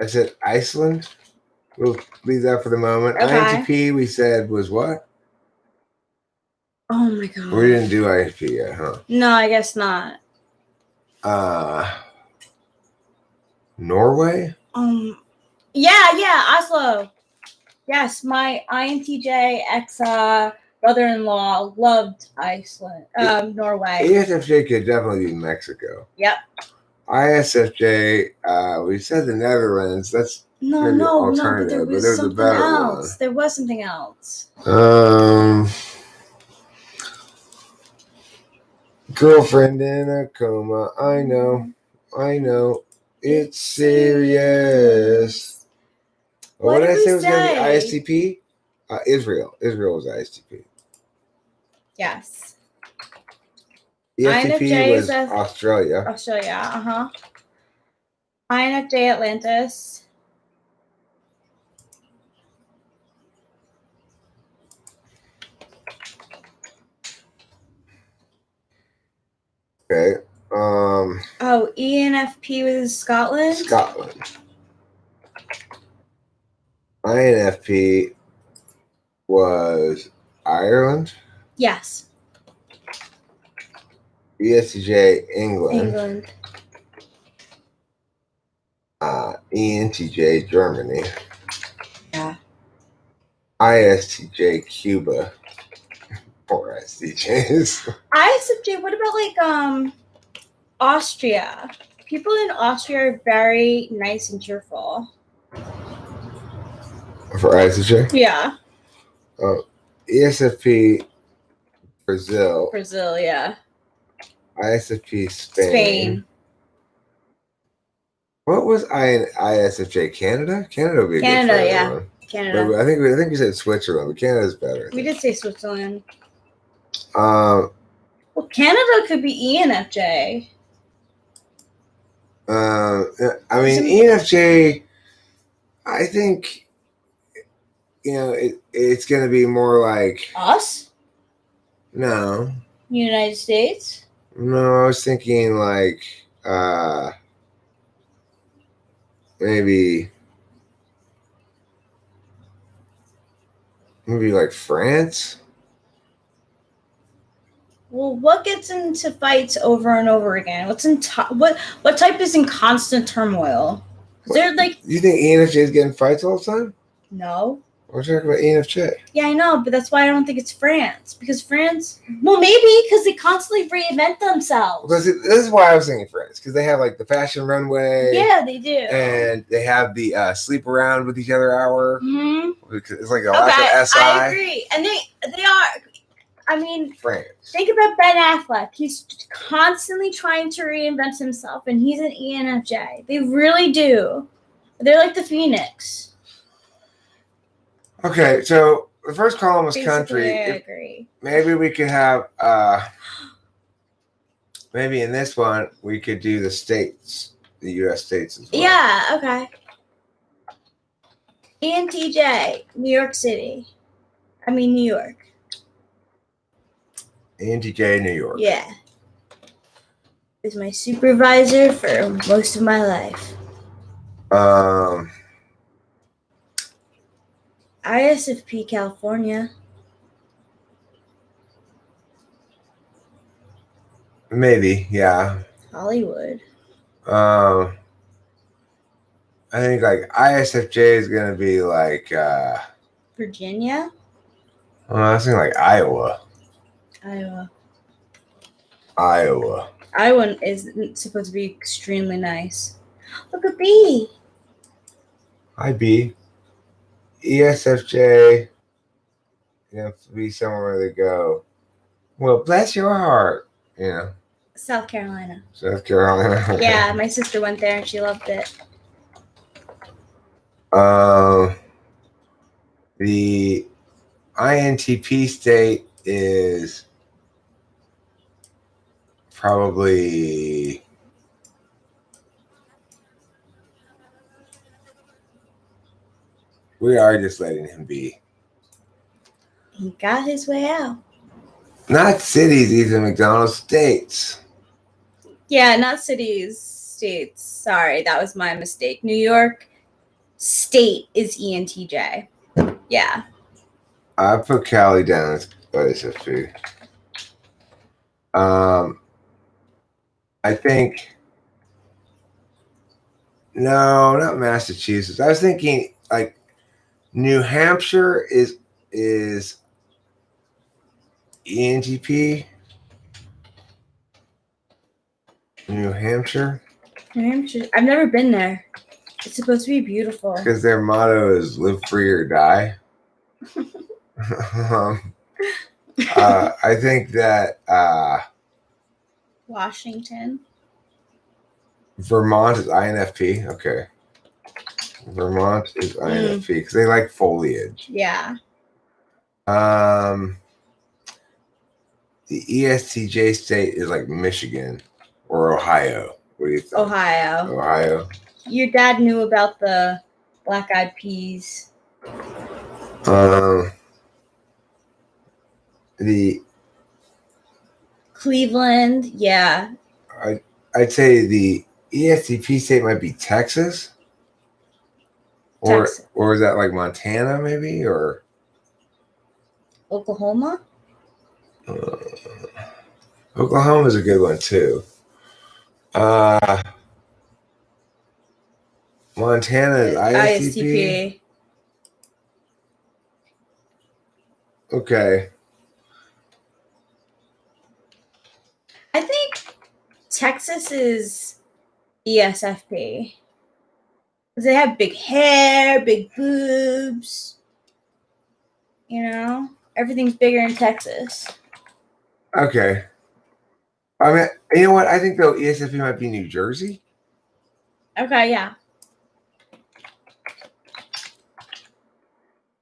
I said Iceland. We'll leave that for the moment. Okay. INTP, we said, was what? Oh my god. We didn't do INTP yet, huh? No, I guess not. Norway? Yeah, Oslo. Yes, my INTJ ex brother-in-law loved Iceland. Norway. ESFJ could definitely be Mexico. Yep. ISFJ, we said the Netherlands. That's No, maybe but alternative, there was there's a something better else. one. There was something else. Girlfriend in a coma. I know. It's serious. What did I say was going to be ISTP? Israel. Israel was ISTP. Yes. ESTP INFJ was Australia. Australia, INFJ Atlantis. Okay. Oh, ENFP was Scotland? Scotland. INFP was Ireland. Yes. ESTJ, England. England. ENTJ, Germany. Yeah. ISTJ, Cuba. Poor ISTJs. ISFJ, what about Austria? People in Austria are very nice and cheerful. For ISTJ? Yeah. ESFP, Brazil. Brazil, yeah. ISFP, Spain. Spain. What was ISFJ? Canada? Canada would be a Canada, good yeah. one. Canada. But I think we said Switzerland, but Canada's better. We did say Switzerland. Well, Canada could be ENFJ. I mean, ENFJ, I think, it's going to be more like... Us? No. United States? No, I was thinking like, maybe like France. Well, what gets into fights over and over again? What type is in constant turmoil? Is there You think ENFJ is getting fights all the time? No. We're talking about ENFJ. Yeah, I know, but that's why I don't think it's France. Because France, well, maybe because they constantly reinvent themselves. Because this is why I was thinking France, because they have like the fashion runway. Yeah, they do. And they have the sleep around with each other hour. Mm-hmm. It's like a lot of SI. I agree, and they are. I mean, France. Think about Ben Affleck. He's constantly trying to reinvent himself, and he's an ENFJ. They really do. They're like the Phoenix. Okay, so the first column was Basically, country. I agree. Maybe we could have, maybe in this one, we could do the states, the U.S. states as well. Yeah, okay. ENTJ, New York City. New York. ENTJ, New York. Yeah. Is my supervisor for most of my life. ISFP, California. Maybe, yeah. Hollywood. I think like ISFJ is gonna be like Virginia. I was thinking like Iowa. Iowa is supposed to be extremely nice. Look at B. Hi B. ESFJ. You have to be somewhere where they go, well, bless your heart. South Carolina. South Carolina. Yeah, my sister went there and she loved it. The INTP state is probably we are just letting him be. He got his way out. Not cities, either. McDonald's, states. Yeah, not cities, states. Sorry, that was my mistake. New York state is ENTJ. Yeah. I put Cali down as ISFP. I think no, not Massachusetts. I was thinking like New Hampshire is ENTP. New Hampshire. I've never been there. It's supposed to be beautiful. Because their motto is live free or die. I think that Washington. Vermont is INFP. Okay. Vermont is INFP because they like foliage. Yeah. The ESTJ state is like Michigan or Ohio. What do you think? Ohio. Your dad knew about the Black Eyed Peas. The Cleveland, yeah. I'd say the ESTP state might be Texas, Texas. or is that like Montana maybe, or Oklahoma? Oklahoma's a good one too. Montana is ISTP. Okay. I think Texas is ESFP. They have big hair, big boobs. You know, everything's bigger in Texas. Okay. I mean, you know what? I think though ESFP might be New Jersey. Okay, yeah.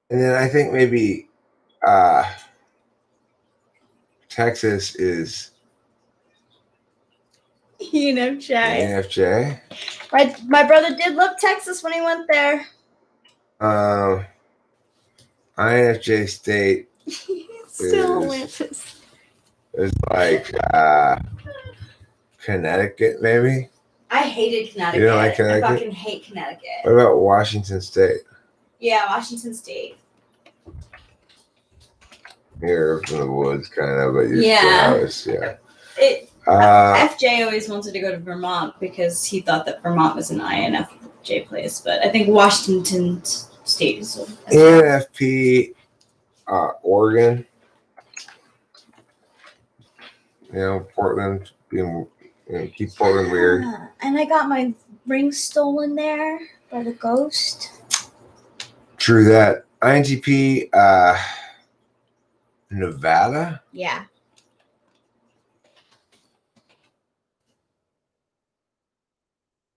And then I think maybe Texas is ENFJ. ENFJ. My brother did love Texas when he went there. INFJ state Still is- Atlantis. is like Connecticut, maybe. I hated Connecticut. You don't like Connecticut? I fucking hate Connecticut. What about Washington State? Yeah, Washington State. You're from the woods, kind of, but you're Yeah. yeah. FJ always wanted to go to Vermont because he thought that Vermont was an INFJ place, but I think Washington State is. ENFP, Oregon. You know, Portland being, keep Portland weird. Yeah, and I got my ring stolen there by the ghost. True that. INTP, Nevada. Yeah.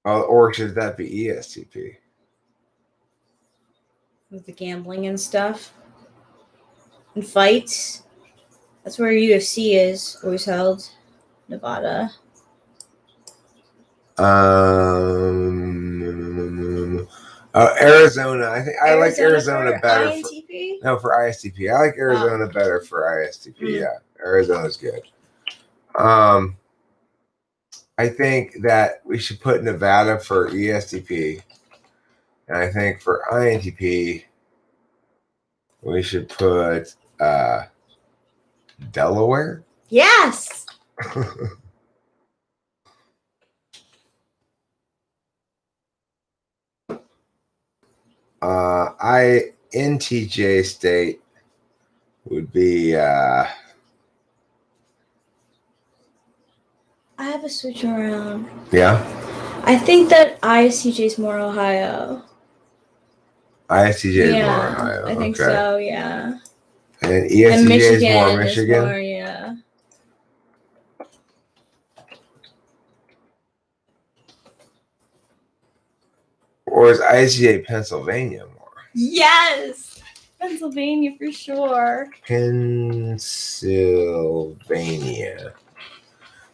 Or should that be ESTP? With the gambling and stuff. And fights. That's where UFC is always held. Nevada. Arizona. I think I like Arizona for better. INTP? No, for ISTP. I like Arizona better for ISTP. Mm. Yeah, Arizona's good. I think that we should put Nevada for ESTP, and I think for INTP, we should put Delaware. Yes. INTJ state would be I have a switch around. yeah. I think that ISTJ is more Ohio. ISTJ is Yeah, more Ohio. I think okay. so, yeah. And ESTJ And Michigan is more Michigan. Is more, yeah. Or is ISTJ Pennsylvania more? Yes! Pennsylvania for sure. Pennsylvania.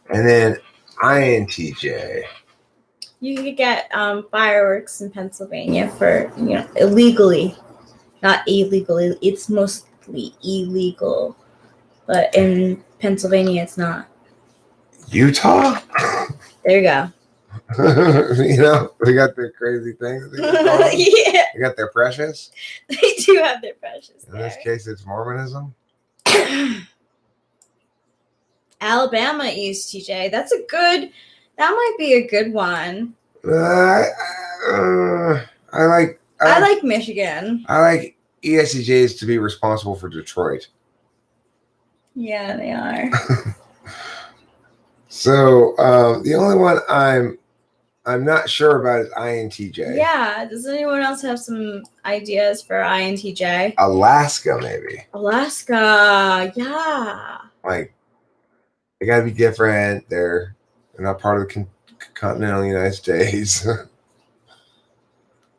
And then INTJ. You could get fireworks in Pennsylvania for, illegally. Not illegally. It's mostly illegal. But in Pennsylvania, it's not. Utah? There you go. You know, they got their crazy things. Yeah, They got their precious. they do have their precious In this there. case, it's Mormonism. Alabama ESTJ. That might be a good one. I like Michigan. I like ESTJs to be responsible for Detroit. Yeah, they are. So the only one I'm not sure about is INTJ. Yeah. Does anyone else have some ideas for INTJ? Alaska, maybe. Alaska. Yeah. Like, they got to be different. They're not part of the continental United States.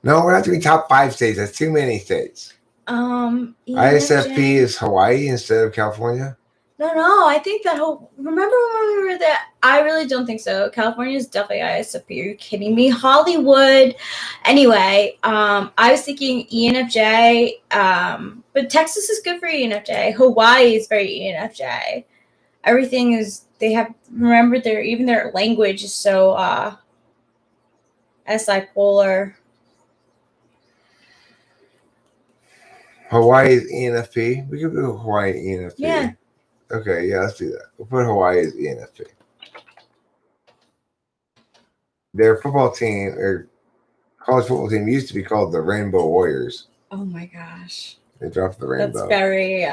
No, we're not doing top 5 states. That's too many states. ISFP is Hawaii instead of California. No. I think that remember when we were there? I really don't think so. California is definitely ISFP. Are you kidding me? Hollywood. Anyway, I was thinking ENFJ. But Texas is good for ENFJ. Hawaii is very ENFJ. everything is. They have remember their language is so bipolar. Hawaii is ENFP. We could do Hawaii ENFP. Yeah. Okay, yeah, let's do that. We'll put Hawaii as ENFP. Their football team, their college football team, used to be called the Rainbow Warriors. Oh my gosh. They dropped the rainbow. That's very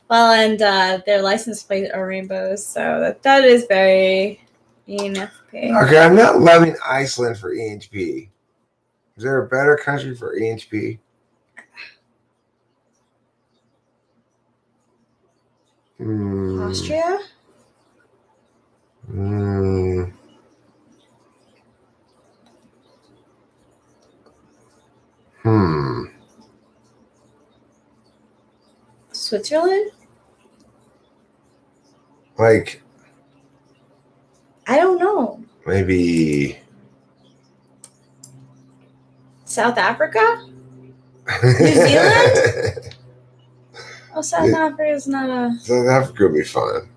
well, and their license plates are rainbows, so that is very ENFP. Okay, I'm not loving Iceland for ENFP. Is there a better country for ENFP? Austria? Switzerland? Like, I don't know. maybe South Africa? New Zealand? Oh, South Africa is not a. South Africa would be fun.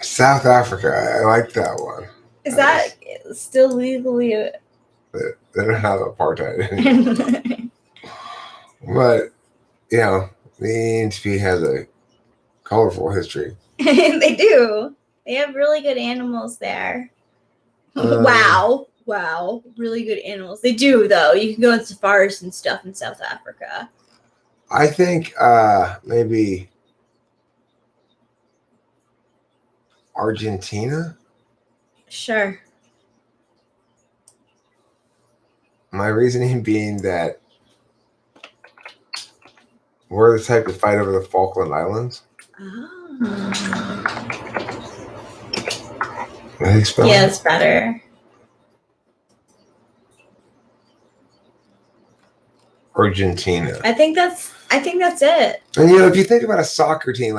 South Africa, I like that one. Is that still legally? They don't have apartheid anymore. But, you know, the ENFP has a colorful history. They do. They have really good animals there. Wow. Really good animals. They do, though. You can go on safaris and stuff in South Africa. I think maybe Argentina. Sure. My reasoning being that we're the type to fight over the Falkland Islands. Oh. I think so. Yeah, it's better. Argentina. I think that's it. And if you think about a soccer team,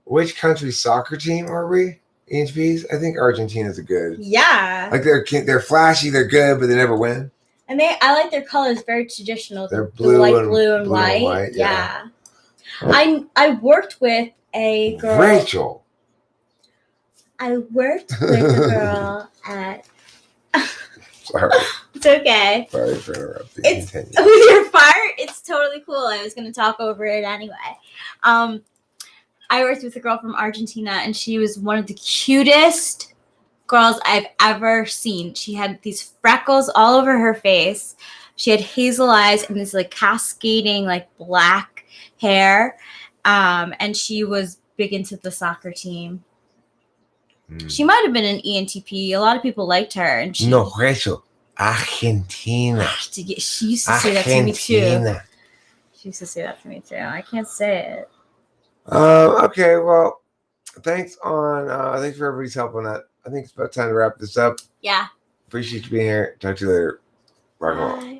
which country's soccer team are we? ENFPs? I think Argentina's a good. Yeah. They're flashy, they're good, but they never win. And I like their colors, very traditional. They're blue, blue and white. Yeah. Oh. I worked with a girl. Rachel. I worked with a girl at. Sorry. It's okay. Sorry for interrupting. With your fart, it's totally cool. I was gonna talk over it anyway. I worked with a girl from Argentina, and she was one of the cutest girls I've ever seen. She had these freckles all over her face. She had hazel eyes and this cascading black hair. And she was big into the soccer team. She might have been an ENTP. A lot of people liked her. And no, Rachel. Argentina. She used to say that to me too. She used to say that to me too. I can't say it. Okay, well, thanks for everybody's help on that. I think it's about time to wrap this up. Yeah. Appreciate you being here. Talk to you later. Rock and roll. Bye.